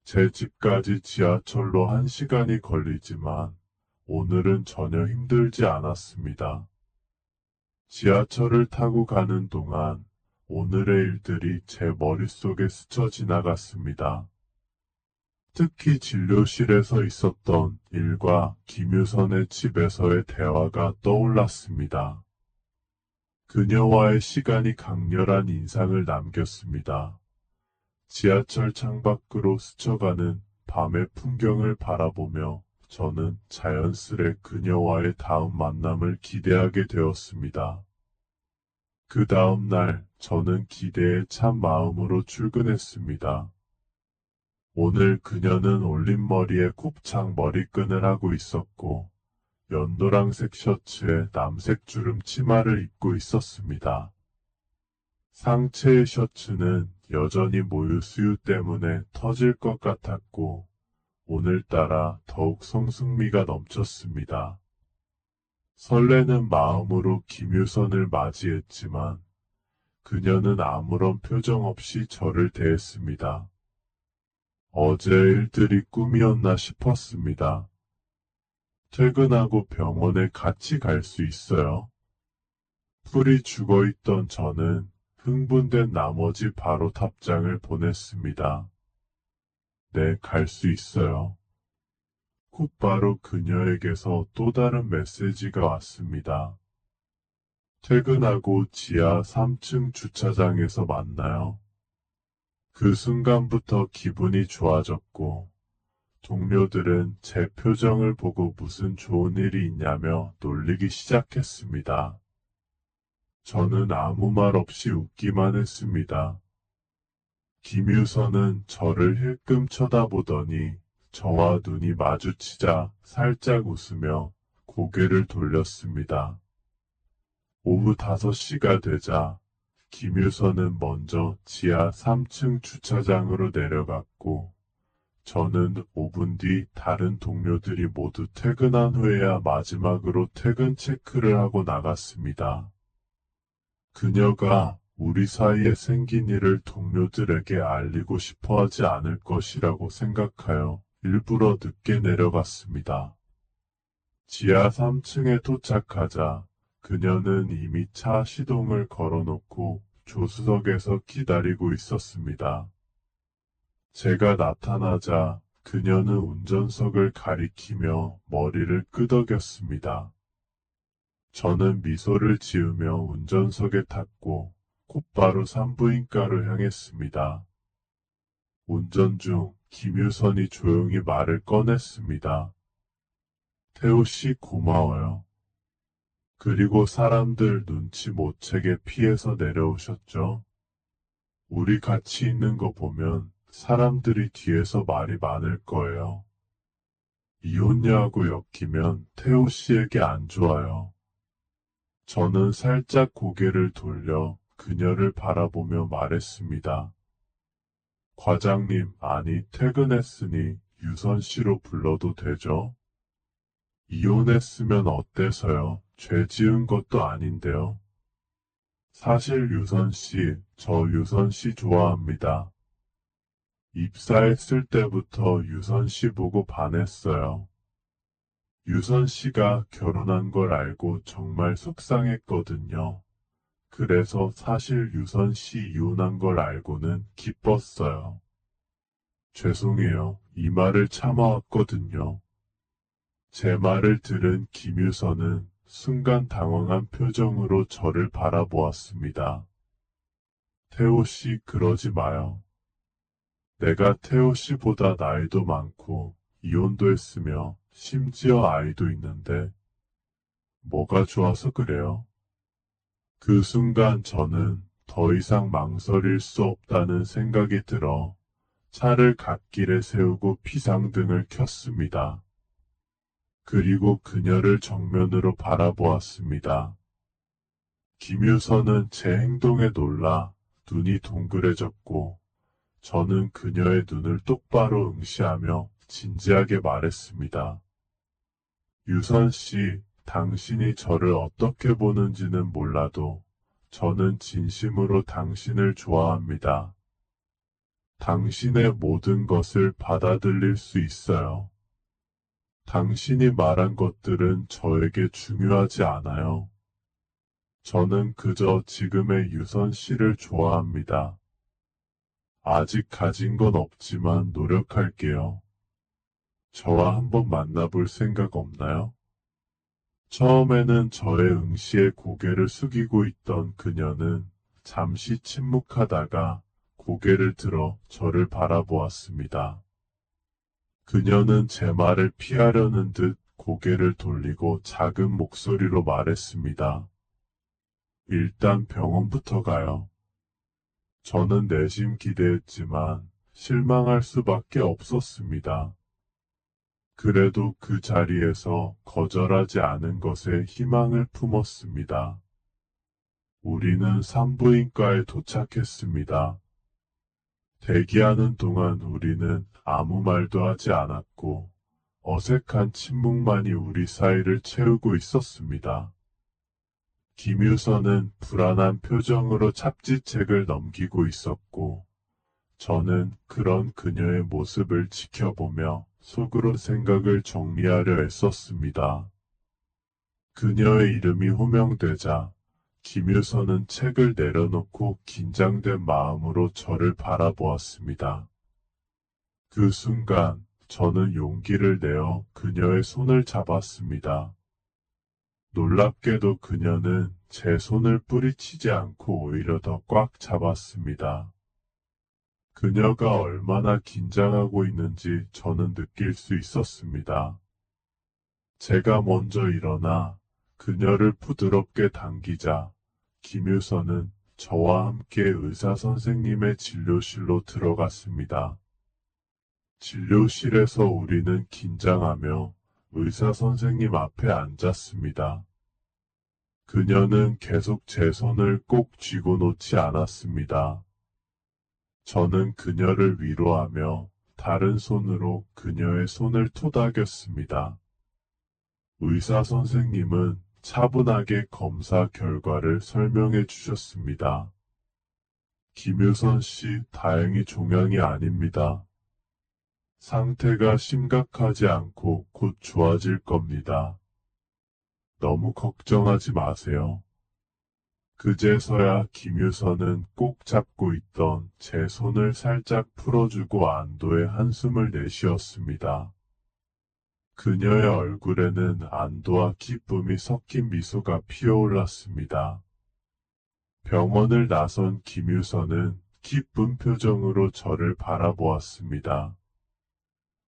제 집까지 지하철로 1시간이 걸리지만 오늘은 전혀 힘들지 않았습니다. 지하철을 타고 가는 동안 오늘의 일들이 제 머릿속에 스쳐 지나갔습니다. 특히 진료실에서 있었던 일과 김유선의 집에서의 대화가 떠올랐습니다. 그녀와의 시간이 강렬한 인상을 남겼습니다. 지하철 창밖으로 스쳐가는 밤의 풍경을 바라보며 저는 자연스레 그녀와의 다음 만남을 기대하게 되었습니다. 그 다음 날 저는 기대에 찬 마음으로 출근했습니다. 오늘 그녀는 올림머리에 곱창 머리끈을 하고 있었고 연노랑색 셔츠에 남색 주름 치마를 입고 있었습니다. 상체의 셔츠는 여전히 모유 수유 때문에 터질 것 같았고 오늘따라 더욱 성숙미가 넘쳤습니다. 설레는 마음으로 김유선을 맞이했지만 그녀는 아무런 표정 없이 저를 대했습니다. 어제 일들이 꿈이었나 싶었습니다. 퇴근하고 병원에 같이 갈 수 있어요. 풀이 죽어있던 저는 흥분된 나머지 바로 답장을 보냈습니다. 네, 갈 수 있어요. 곧바로 그녀에게서 또 다른 메시지가 왔습니다. 퇴근하고 지하 3층 주차장에서 만나요. 그 순간부터 기분이 좋아졌고 동료들은 제 표정을 보고 무슨 좋은 일이 있냐며 놀리기 시작했습니다. 저는 아무 말 없이 웃기만 했습니다. 김유선은 저를 힐끔 쳐다보더니 저와 눈이 마주치자 살짝 웃으며 고개를 돌렸습니다. 오후 5시가 되자 김유선은 먼저 지하 3층 주차장으로 내려갔고 저는 5분 뒤 다른 동료들이 모두 퇴근한 후에야 마지막으로 퇴근 체크를 하고 나갔습니다. 그녀가 우리 사이에 생긴 일을 동료들에게 알리고 싶어 하지 않을 것이라고 생각하여 일부러 늦게 내려갔습니다. 지하 3층에 도착하자 그녀는 이미 차 시동을 걸어놓고 조수석에서 기다리고 있었습니다. 제가 나타나자 그녀는 운전석을 가리키며 머리를 끄덕였습니다. 저는 미소를 지으며 운전석에 탔고 곧바로 산부인과로 향했습니다. 운전 중 김유선이 조용히 말을 꺼냈습니다. 태호 씨 고마워요. 그리고 사람들 눈치 못 채게 피해서 내려오셨죠? 우리 같이 있는 거 보면 사람들이 뒤에서 말이 많을 거예요. 이혼녀하고 엮이면 태호 씨에게 안 좋아요. 저는 살짝 고개를 돌려 그녀를 바라보며 말했습니다. 과장님, 아니 퇴근했으니 유선 씨로 불러도 되죠? 이혼했으면 어때서요? 죄 지은 것도 아닌데요. 사실 유선 씨, 저 유선 씨 좋아합니다. 입사했을 때부터 유선 씨 보고 반했어요. 유선 씨가 결혼한 걸 알고 정말 속상했거든요. 그래서 사실 유선 씨 이혼한 걸 알고는 기뻤어요. 죄송해요. 이 말을 참아왔거든요. 제 말을 들은 김유선은 순간 당황한 표정으로 저를 바라보았습니다. 태호 씨 그러지 마요. 내가 태호 씨보다 나이도 많고 이혼도 했으며 심지어 아이도 있는데 뭐가 좋아서 그래요? 그 순간 저는 더 이상 망설일 수 없다는 생각이 들어 차를 갓길에 세우고 비상등을 켰습니다. 그리고 그녀를 정면으로 바라보았습니다. 김유선은 제 행동에 놀라 눈이 동그래졌고 저는 그녀의 눈을 똑바로 응시하며 진지하게 말했습니다. 유선 씨, 당신이 저를 어떻게 보는지는 몰라도 저는 진심으로 당신을 좋아합니다. 당신의 모든 것을 받아들일 수 있어요. 당신이 말한 것들은 저에게 중요하지 않아요. 저는 그저 지금의 유선 씨를 좋아합니다. 아직 가진 건 없지만 노력할게요. 저와 한번 만나볼 생각 없나요? 처음에는 저의 응시에 고개를 숙이고 있던 그녀는 잠시 침묵하다가 고개를 들어 저를 바라보았습니다. 그녀는 제 말을 피하려는 듯 고개를 돌리고 작은 목소리로 말했습니다. 일단 병원부터 가요. 저는 내심 기대했지만 실망할 수밖에 없었습니다. 그래도 그 자리에서 거절하지 않은 것에 희망을 품었습니다. 우리는 산부인과에 도착했습니다. 대기하는 동안 우리는 아무 말도 하지 않았고 어색한 침묵만이 우리 사이를 채우고 있었습니다. 김유선은 불안한 표정으로 잡지책을 넘기고 있었고 저는 그런 그녀의 모습을 지켜보며 속으로 생각을 정리하려 애썼습니다. 그녀의 이름이 호명되자 김유선은 책을 내려놓고 긴장된 마음으로 저를 바라보았습니다. 그 순간 저는 용기를 내어 그녀의 손을 잡았습니다. 놀랍게도 그녀는 제 손을 뿌리치지 않고 오히려 더 꽉 잡았습니다. 그녀가 얼마나 긴장하고 있는지 저는 느낄 수 있었습니다. 제가 먼저 일어나 그녀를 부드럽게 당기자 김유선은 저와 함께 의사 선생님의 진료실로 들어갔습니다. 진료실에서 우리는 긴장하며 의사 선생님 앞에 앉았습니다. 그녀는 계속 제 손을 꼭 쥐고 놓지 않았습니다. 저는 그녀를 위로하며 다른 손으로 그녀의 손을 토닥였습니다. 의사 선생님은 차분하게 검사 결과를 설명해 주셨습니다. 김유선 씨, 다행히 종양이 아닙니다. 상태가 심각하지 않고 곧 좋아질 겁니다. 너무 걱정하지 마세요. 그제서야 김유선은 꼭 잡고 있던 제 손을 살짝 풀어주고 안도의 한숨을 내쉬었습니다. 그녀의 얼굴에는 안도와 기쁨이 섞인 미소가 피어올랐습니다. 병원을 나선 김유선은 기쁜 표정으로 저를 바라보았습니다.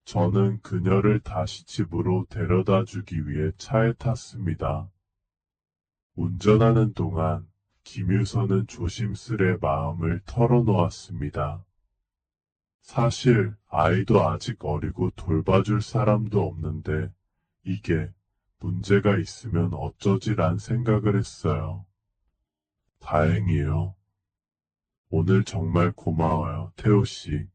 저는 그녀를 다시 집으로 데려다 주기 위해 차에 탔습니다. 운전하는 동안 김유선은 조심스레 마음을 털어놓았습니다. 사실 아이도 아직 어리고 돌봐줄 사람도 없는데 이게 문제가 있으면 어쩌지란 생각을 했어요. 다행이에요. 오늘 정말 고마워요, 태호 씨.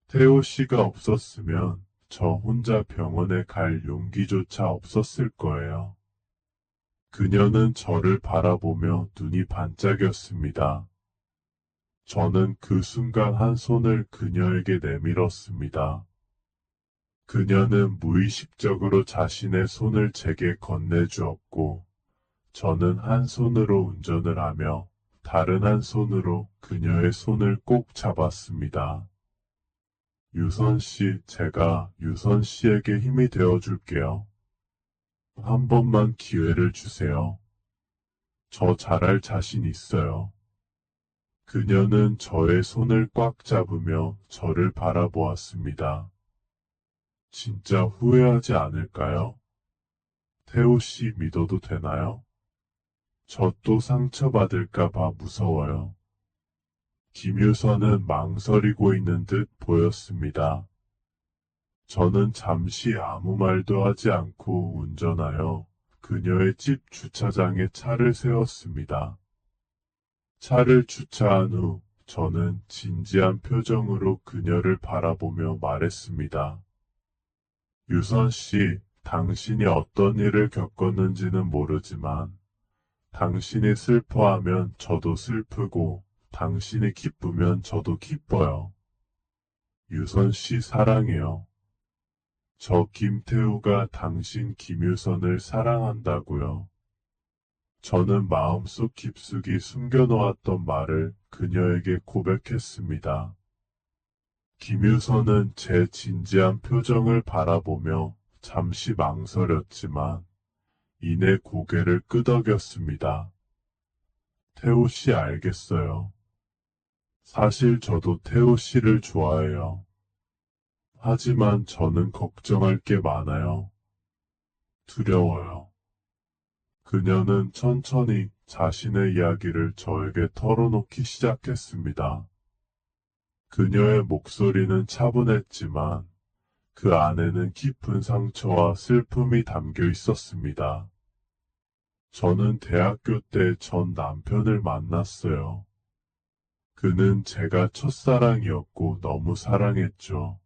태호 씨가 없었으면 저 혼자 병원에 갈 용기조차 없었을 거예요. 그녀는 저를 바라보며 눈이 반짝였습니다. 저는 그 순간 한 손을 그녀에게 내밀었습니다. 그녀는 무의식적으로 자신의 손을 제게 건네주었고, 저는 한 손으로 운전을 하며 다른 한 손으로 그녀의 손을 꼭 잡았습니다. 유선 씨, 제가 유선 씨에게 힘이 되어 줄게요. 한 번만 기회를 주세요. 저 잘할 자신 있어요. 그녀는 저의 손을 꽉 잡으며 저를 바라보았습니다. 진짜 후회하지 않을까요? 태호 씨 믿어도 되나요? 저 또 상처받을까봐 무서워요. 김유선은 망설이고 있는 듯 보였습니다. 저는 잠시 아무 말도 하지 않고 운전하여 그녀의 집 주차장에 차를 세웠습니다. 차를 주차한 후 저는 진지한 표정으로 그녀를 바라보며 말했습니다. 유선 씨, 당신이 어떤 일을 겪었는지는 모르지만 당신이 슬퍼하면 저도 슬프고 당신이 기쁘면 저도 기뻐요. 유선 씨 사랑해요. 저 김태우가 당신 김유선을 사랑한다고요. 저는 마음속 깊숙이 숨겨놓았던 말을 그녀에게 고백했습니다. 김유선은 제 진지한 표정을 바라보며 잠시 망설였지만 이내 고개를 끄덕였습니다. 태호 씨 알겠어요. 사실 저도 태호 씨를 좋아해요. 하지만 저는 걱정할 게 많아요. 두려워요. 그녀는 천천히 자신의 이야기를 저에게 털어놓기 시작했습니다. 그녀의 목소리는 차분했지만 그 안에는 깊은 상처와 슬픔이 담겨 있었습니다. 저는 대학교 때 전 남편을 만났어요. 그는 제가 첫사랑이었고 너무 사랑했죠.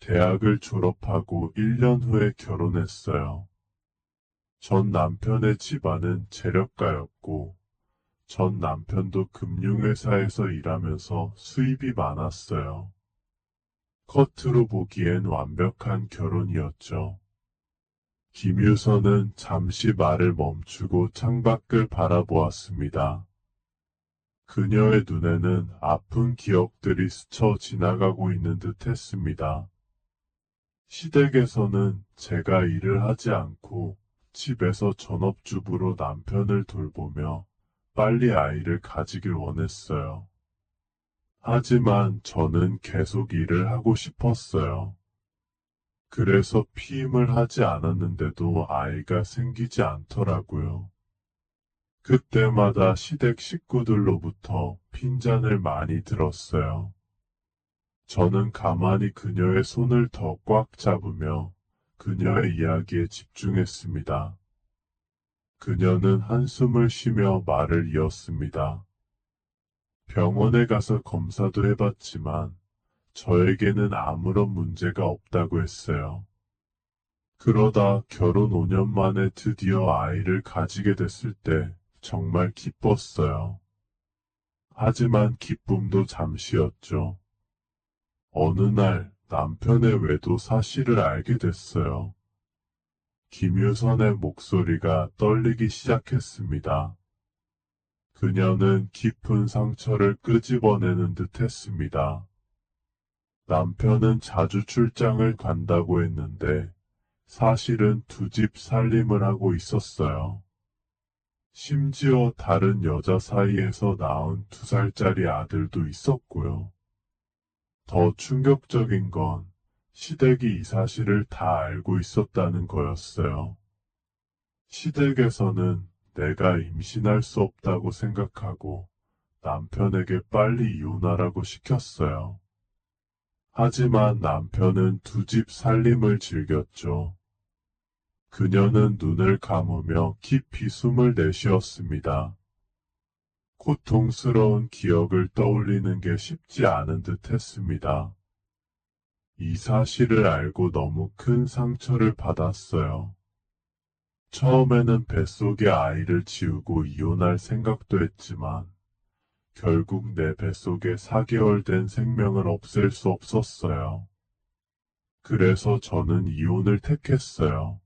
대학을 졸업하고 1년 후에 결혼했어요. 전 남편의 집안은 재력가였고, 전 남편도 금융회사에서 일하면서 수입이 많았어요. 겉으로 보기엔 완벽한 결혼이었죠. 김유선은 잠시 말을 멈추고 창밖을 바라보았습니다. 그녀의 눈에는 아픈 기억들이 스쳐 지나가고 있는 듯 했습니다. 시댁에서는 제가 일을 하지 않고 집에서 전업주부로 남편을 돌보며 빨리 아이를 가지길 원했어요. 하지만 저는 계속 일을 하고 싶었어요. 그래서 피임을 하지 않았는데도 아이가 생기지 않더라고요. 그때마다 시댁 식구들로부터 핀잔을 많이 들었어요. 저는 가만히 그녀의 손을 더 꽉 잡으며 그녀의 이야기에 집중했습니다. 그녀는 한숨을 쉬며 말을 이었습니다. 병원에 가서 검사도 해봤지만 저에게는 아무런 문제가 없다고 했어요. 그러다 결혼 5년 만에 드디어 아이를 가지게 됐을 때 정말 기뻤어요. 하지만 기쁨도 잠시였죠. 어느 날 남편의 외도 사실을 알게 됐어요. 김유선의 목소리가 떨리기 시작했습니다. 그녀는 깊은 상처를 끄집어내는 듯 했습니다. 남편은 자주 출장을 간다고 했는데 사실은 두 집 살림을 하고 있었어요. 심지어 다른 여자 사이에서 낳은 2살짜리 아들도 있었고요. 더 충격적인 건 시댁이 이 사실을 다 알고 있었다는 거였어요. 시댁에서는 내가 임신할 수 없다고 생각하고 남편에게 빨리 이혼하라고 시켰어요. 하지만 남편은 두 집 살림을 즐겼죠. 그녀는 눈을 감으며 깊이 숨을 내쉬었습니다. 고통스러운 기억을 떠올리는 게 쉽지 않은 듯 했습니다. 이 사실을 알고 너무 큰 상처를 받았어요. 처음에는 뱃속의 아이를 지우고 이혼할 생각도 했지만 결국 내 뱃속에 4개월 된 생명을 없앨 수 없었어요. 그래서 저는 이혼을 택했어요.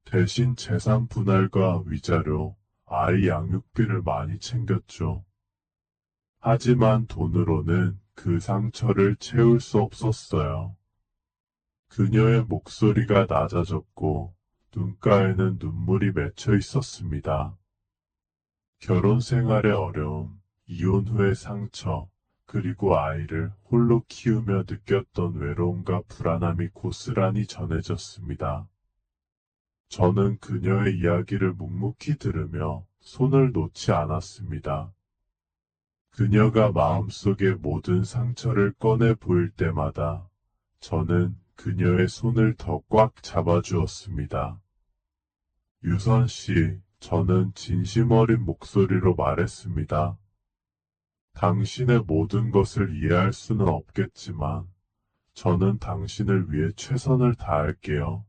대신 재산 분할과 위자료, 아이 양육비를 많이 챙겼죠. 하지만 돈으로는 그 상처를 채울 수 없었어요. 그녀의 목소리가 낮아졌고 눈가에는 눈물이 맺혀 있었습니다. 결혼 생활의 어려움, 이혼 후의 상처, 그리고 아이를 홀로 키우며 느꼈던 외로움과 불안함이 고스란히 전해졌습니다. 저는 그녀의 이야기를 묵묵히 들으며 손을 놓지 않았습니다. 그녀가 마음속의 모든 상처를 꺼내 보일 때마다 저는 그녀의 손을 더 꽉 잡아주었습니다. 유선 씨, 저는 진심 어린 목소리로 말했습니다. 당신의 모든 것을 이해할 수는 없겠지만 저는 당신을 위해 최선을 다할게요.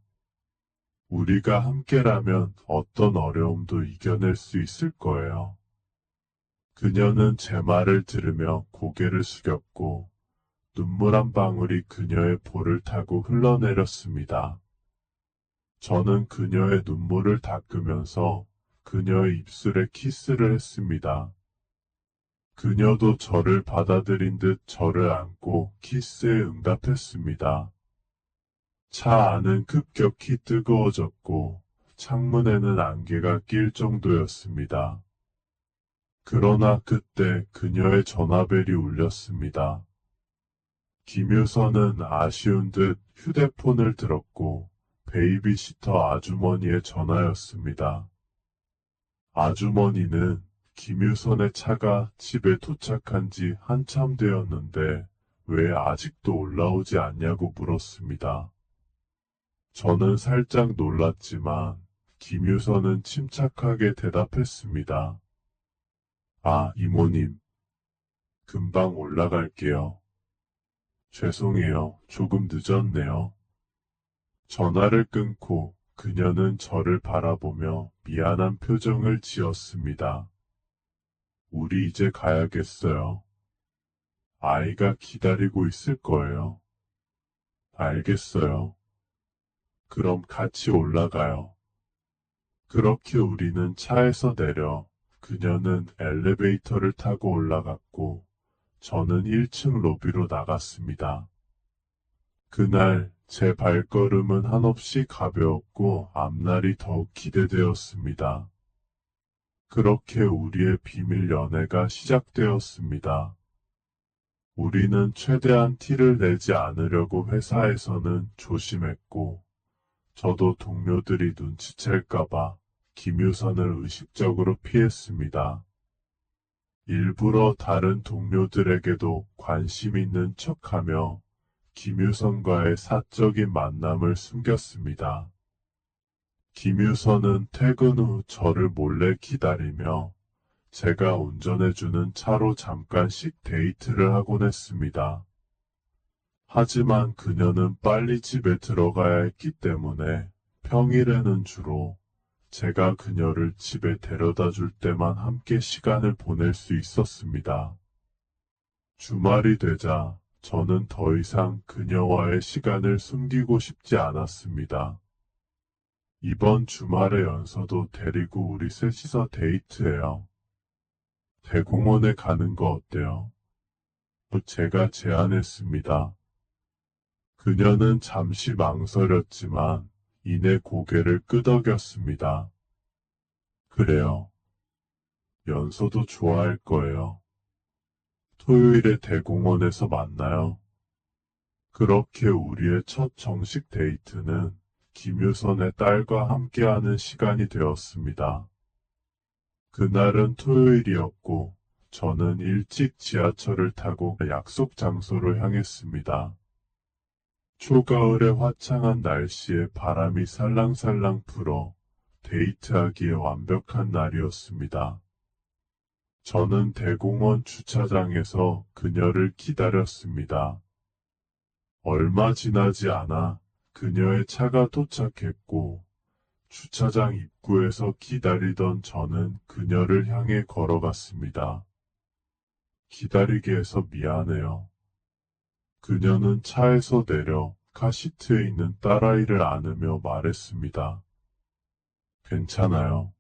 우리가 함께라면 어떤 어려움도 이겨낼 수 있을 거예요. 그녀는 제 말을 들으며 고개를 숙였고 눈물 한 방울이 그녀의 볼을 타고 흘러내렸습니다. 저는 그녀의 눈물을 닦으면서 그녀의 입술에 키스를 했습니다. 그녀도 저를 받아들인 듯 저를 안고 키스에 응답했습니다. 차 안은 급격히 뜨거워졌고 창문에는 안개가 낄 정도였습니다. 그러나 그때 그녀의 전화벨이 울렸습니다. 김유선은 아쉬운 듯 휴대폰을 들었고 베이비시터 아주머니의 전화였습니다. 아주머니는 김유선의 차가 집에 도착한 지 한참 되었는데 왜 아직도 올라오지 않냐고 물었습니다. 저는 살짝 놀랐지만 김유선은 침착하게 대답했습니다. 아, 이모님, 금방 올라갈게요. 죄송해요. 조금 늦었네요. 전화를 끊고 그녀는 저를 바라보며 미안한 표정을 지었습니다. 우리 이제 가야겠어요. 아이가 기다리고 있을 거예요. 알겠어요. 그럼 같이 올라가요. 그렇게 우리는 차에서 내려 그녀는 엘리베이터를 타고 올라갔고 저는 1층 로비로 나갔습니다. 그날 제 발걸음은 한없이 가벼웠고 앞날이 더욱 기대되었습니다. 그렇게 우리의 비밀 연애가 시작되었습니다. 우리는 최대한 티를 내지 않으려고 회사에서는 조심했고, 저도 동료들이 눈치챌까봐 김유선을 의식적으로 피했습니다. 일부러 다른 동료들에게도 관심 있는 척하며 김유선과의 사적인 만남을 숨겼습니다. 김유선은 퇴근 후 저를 몰래 기다리며 제가 운전해주는 차로 잠깐씩 데이트를 하곤 했습니다. 하지만 그녀는 빨리 집에 들어가야 했기 때문에 평일에는 주로 제가 그녀를 집에 데려다 줄 때만 함께 시간을 보낼 수 있었습니다. 주말이 되자 저는 더 이상 그녀와의 시간을 숨기고 싶지 않았습니다. 이번 주말에 연서도 데리고 우리 셋이서 데이트해요. 대공원에 가는 거 어때요? 제가 제안했습니다. 그녀는 잠시 망설였지만 이내 고개를 끄덕였습니다. 그래요. 연서도 좋아할 거예요. 토요일에 대공원에서 만나요. 그렇게 우리의 첫 정식 데이트는 김유선의 딸과 함께하는 시간이 되었습니다. 그날은 토요일이었고 저는 일찍 지하철을 타고 약속 장소로 향했습니다. 초가을의 화창한 날씨에 바람이 살랑살랑 불어 데이트하기에 완벽한 날이었습니다. 저는 대공원 주차장에서 그녀를 기다렸습니다. 얼마 지나지 않아 그녀의 차가 도착했고 주차장 입구에서 기다리던 저는 그녀를 향해 걸어갔습니다. 기다리게 해서 미안해요. 그녀는 차에서 내려 카시트에 있는 딸아이를 안으며 말했습니다. 괜찮아요.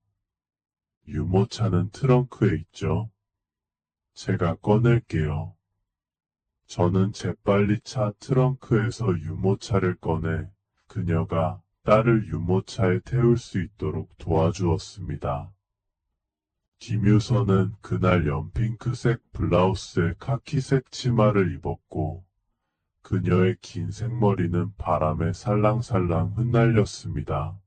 유모차는 트렁크에 있죠? 제가 꺼낼게요. 저는 재빨리 차 트렁크에서 유모차를 꺼내 그녀가 딸을 유모차에 태울 수 있도록 도와주었습니다. 김유선은 그날 연핑크색 블라우스에 카키색 치마를 입었고 그녀의 긴 생머리는 바람에 살랑살랑 흩날렸습니다.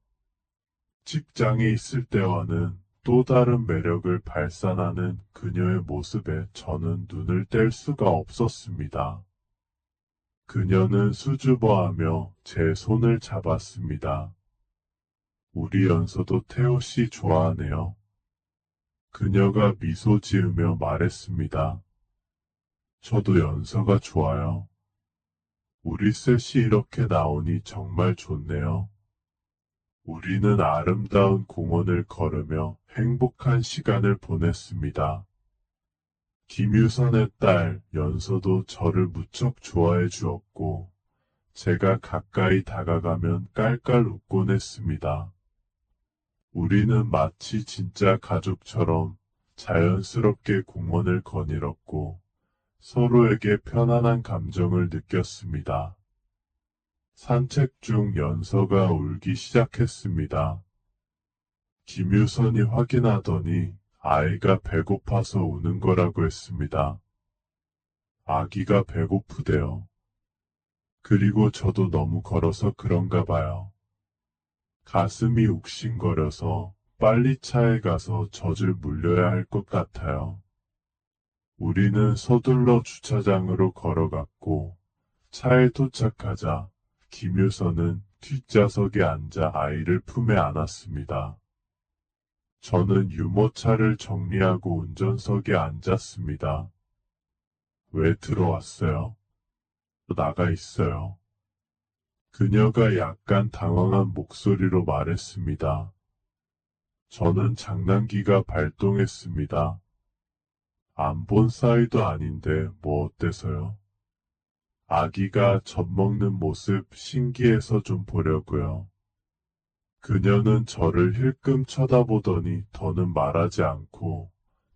직장에 있을 때와는 또 다른 매력을 발산하는 그녀의 모습에 저는 눈을 뗄 수가 없었습니다. 그녀는 수줍어하며 제 손을 잡았습니다. 우리 연서도 태호 씨 좋아하네요. 그녀가 미소 지으며 말했습니다. 저도 연서가 좋아요. 우리 셋이 이렇게 나오니 정말 좋네요. 우리는 아름다운 공원을 걸으며 행복한 시간을 보냈습니다. 김유선의 딸 연서도 저를 무척 좋아해 주었고 제가 가까이 다가가면 깔깔 웃곤 했습니다. 우리는 마치 진짜 가족처럼 자연스럽게 공원을 거닐었고 서로에게 편안한 감정을 느꼈습니다. 산책 중 연서가 울기 시작했습니다. 김유선이 확인하더니 아이가 배고파서 우는 거라고 했습니다. 아기가 배고프대요. 그리고 저도 너무 걸어서 그런가 봐요. 가슴이 욱신거려서 빨리 차에 가서 젖을 물려야 할 것 같아요. 우리는 서둘러 주차장으로 걸어갔고 차에 도착하자 김유선은 뒷좌석에 앉아 아이를 품에 안았습니다. 저는 유모차를 정리하고 운전석에 앉았습니다. 왜 들어왔어요? 나가 있어요. 그녀가 약간 당황한 목소리로 말했습니다. 저는 장난기가 발동했습니다. 안 본 사이도 아닌데 뭐 어때서요? 아기가 젖 먹는 모습 신기해서 좀 보려고요. 그녀는 저를 힐끔 쳐다보더니 더는 말하지 않고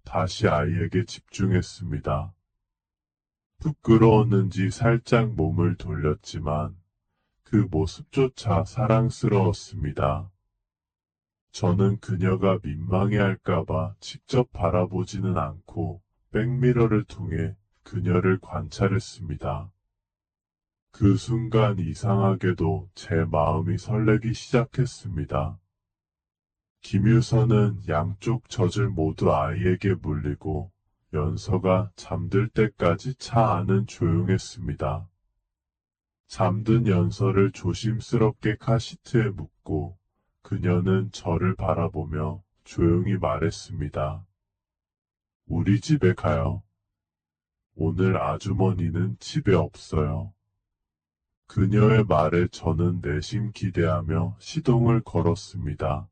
다시 아이에게 집중했습니다. 부끄러웠는지 살짝 몸을 돌렸지만 그 모습조차 사랑스러웠습니다. 저는 그녀가 민망해할까봐 직접 바라보지는 않고 백미러를 통해 그녀를 관찰했습니다. 그 순간 이상하게도 제 마음이 설레기 시작했습니다. 김유선은 양쪽 젖을 모두 아이에게 물리고 연서가 잠들 때까지 차 안은 조용했습니다. 잠든 연서를 조심스럽게 카시트에 묻고 그녀는 저를 바라보며 조용히 말했습니다. 우리 집에 가요. 오늘 아주머니는 집에 없어요. 그녀의 말에 저는 내심 기대하며 시동을 걸었습니다.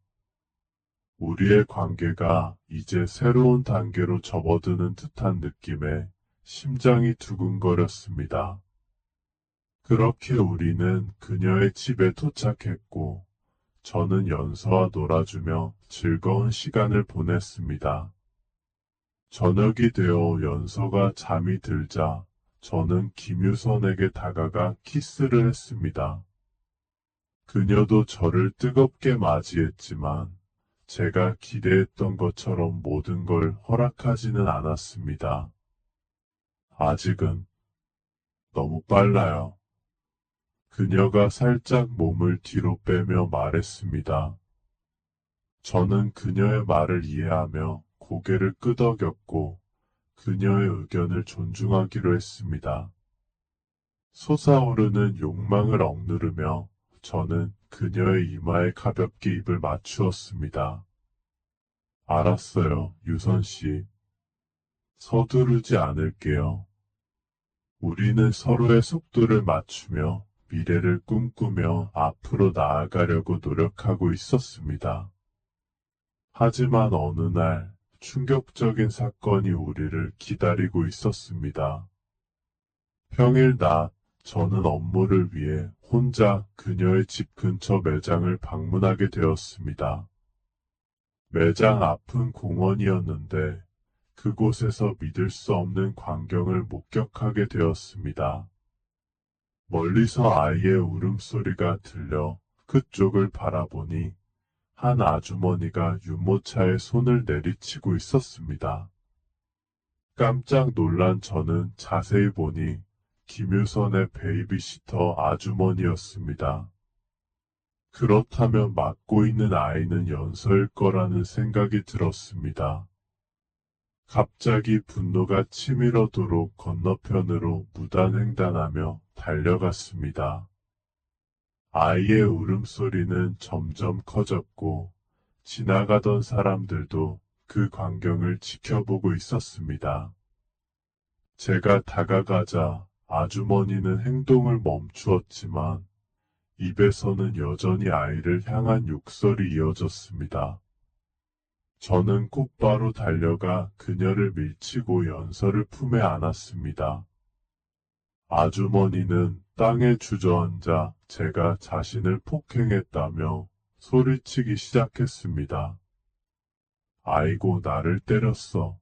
우리의 관계가 이제 새로운 단계로 접어드는 듯한 느낌에 심장이 두근거렸습니다. 그렇게 우리는 그녀의 집에 도착했고, 저는 연서와 놀아주며 즐거운 시간을 보냈습니다. 저녁이 되어 연서가 잠이 들자 저는 김유선에게 다가가 키스를 했습니다. 그녀도 저를 뜨겁게 맞이했지만 제가 기대했던 것처럼 모든 걸 허락하지는 않았습니다. 아직은 너무 빨라요. 그녀가 살짝 몸을 뒤로 빼며 말했습니다. 저는 그녀의 말을 이해하며 고개를 끄덕였고 그녀의 의견을 존중하기로 했습니다. 솟아오르는 욕망을 억누르며 저는 그녀의 이마에 가볍게 입을 맞추었습니다. 알았어요, 유선 씨. 서두르지 않을게요. 우리는 서로의 속도를 맞추며 미래를 꿈꾸며 앞으로 나아가려고 노력하고 있었습니다. 하지만 어느 날 충격적인 사건이 우리를 기다리고 있었습니다. 평일 낮, 저는 업무를 위해 혼자 그녀의 집 근처 매장을 방문하게 되었습니다. 매장 앞은 공원이었는데 그곳에서 믿을 수 없는 광경을 목격하게 되었습니다. 멀리서 아이의 울음소리가 들려 그쪽을 바라보니 한 아주머니가 유모차에 손을 내리치고 있었습니다. 깜짝 놀란 저는 자세히 보니 김유선의 베이비시터 아주머니였습니다. 그렇다면 맡고 있는 아이는 연서일 거라는 생각이 들었습니다. 갑자기 분노가 치밀어도록 건너편으로 무단횡단하며 달려갔습니다. 아이의 울음소리는 점점 커졌고 지나가던 사람들도 그 광경을 지켜보고 있었습니다. 제가 다가가자 아주머니는 행동을 멈추었지만 입에서는 여전히 아이를 향한 욕설이 이어졌습니다. 저는 곧바로 달려가 그녀를 밀치고 연서를 품에 안았습니다. 아주머니는 땅에 주저앉아 제가 자신을 폭행했다며 소리치기 시작했습니다. 아이고, 나를 때렸어.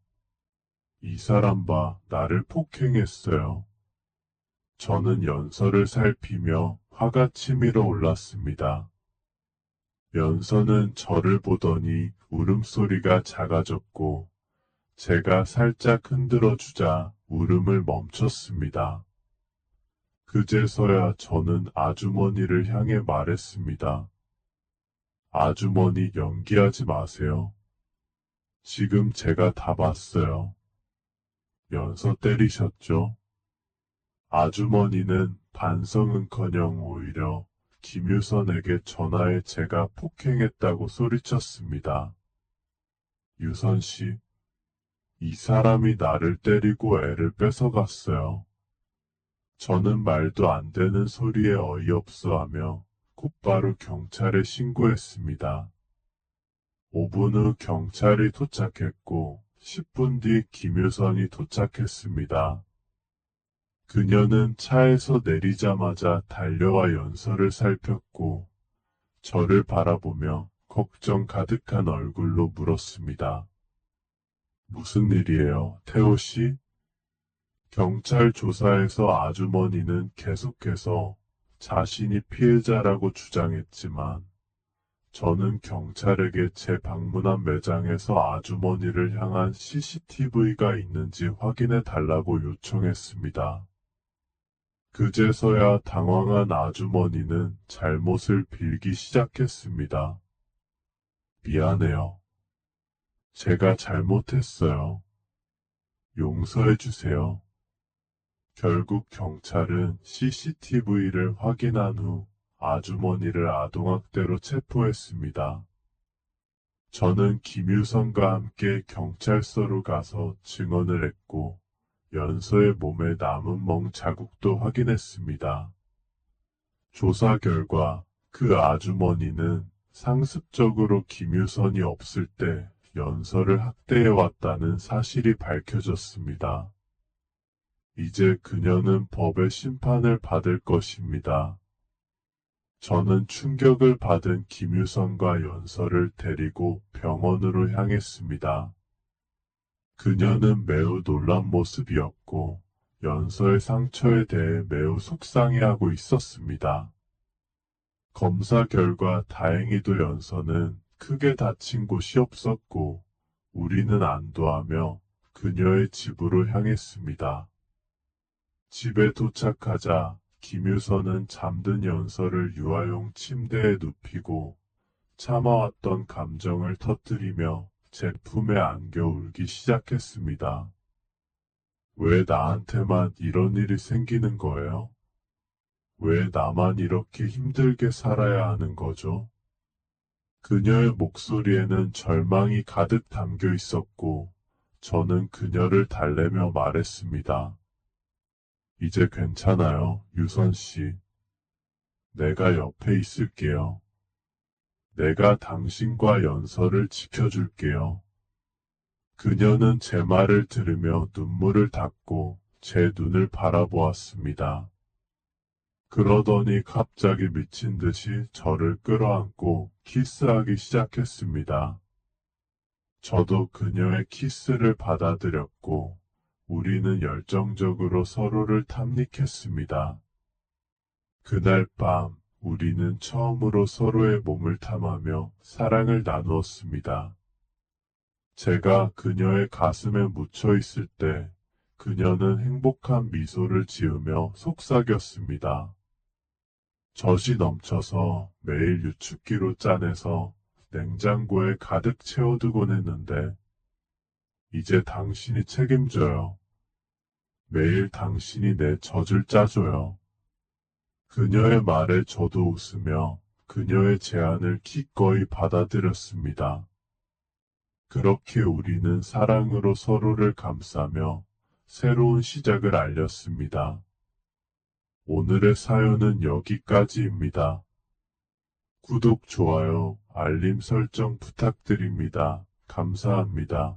이 사람 봐, 나를 폭행했어요. 저는 연서를 살피며 화가 치밀어 올랐습니다. 연서는 저를 보더니 울음소리가 작아졌고 제가 살짝 흔들어 주자 울음을 멈췄습니다. 그제서야 저는 아주머니를 향해 말했습니다. 아주머니, 연기하지 마세요. 지금 제가 다 봤어요. 연서 때리셨죠? 아주머니는 반성은커녕 오히려 김유선에게 전화해 제가 폭행했다고 소리쳤습니다. 유선 씨, 이 사람이 나를 때리고 애를 뺏어갔어요. 저는 말도 안 되는 소리에 어이없어하며 곧바로 경찰에 신고했습니다. 5분 후 경찰이 도착했고 10분 뒤 김유선이 도착했습니다. 그녀는 차에서 내리자마자 달려와 연서를 살폈고 저를 바라보며 걱정 가득한 얼굴로 물었습니다. 무슨 일이에요, 태호 씨? 경찰 조사에서 아주머니는 계속해서 자신이 피해자라고 주장했지만 저는 경찰에게 제 방문한 매장에서 아주머니를 향한 CCTV가 있는지 확인해 달라고 요청했습니다. 그제서야 당황한 아주머니는 잘못을 빌기 시작했습니다. 미안해요. 제가 잘못했어요. 용서해 주세요. 결국 경찰은 CCTV를 확인한 후 아주머니를 아동학대로 체포했습니다. 저는 김유선과 함께 경찰서로 가서 증언을 했고 연서의 몸에 남은 멍 자국도 확인했습니다. 조사 결과 그 아주머니는 상습적으로 김유선이 없을 때 연서를 학대해왔다는 사실이 밝혀졌습니다. 이제 그녀는 법의 심판을 받을 것입니다. 저는 충격을 받은 김유선과 연서를 데리고 병원으로 향했습니다. 그녀는 매우 놀란 모습이었고 연서의 상처에 대해 매우 속상해하고 있었습니다. 검사 결과 다행히도 연서는 크게 다친 곳이 없었고 우리는 안도하며 그녀의 집으로 향했습니다. 집에 도착하자 김유선은 잠든 연서를 유아용 침대에 눕히고 참아왔던 감정을 터뜨리며 제 품에 안겨 울기 시작했습니다. 왜 나한테만 이런 일이 생기는 거예요? 왜 나만 이렇게 힘들게 살아야 하는 거죠? 그녀의 목소리에는 절망이 가득 담겨 있었고 저는 그녀를 달래며 말했습니다. 이제 괜찮아요, 유선 씨. 내가 옆에 있을게요. 내가 당신과 연서를 지켜줄게요. 그녀는 제 말을 들으며 눈물을 닦고 제 눈을 바라보았습니다. 그러더니 갑자기 미친 듯이 저를 끌어안고 키스하기 시작했습니다. 저도 그녀의 키스를 받아들였고 우리는 열정적으로 서로를 탐닉했습니다. 그날 밤 우리는 처음으로 서로의 몸을 탐하며 사랑을 나누었습니다. 제가 그녀의 가슴에 묻혀 있을 때 그녀는 행복한 미소를 지으며 속삭였습니다. 젖이 넘쳐서 매일 유축기로 짜내서 냉장고에 가득 채워두곤 했는데 이제 당신이 책임져요. 매일 당신이 내 젖을 짜줘요. 그녀의 말에 저도 웃으며 그녀의 제안을 기꺼이 받아들였습니다. 그렇게 우리는 사랑으로 서로를 감싸며 새로운 시작을 알렸습니다. 오늘의 사연은 여기까지입니다. 구독, 좋아요, 알림 설정 부탁드립니다. 감사합니다.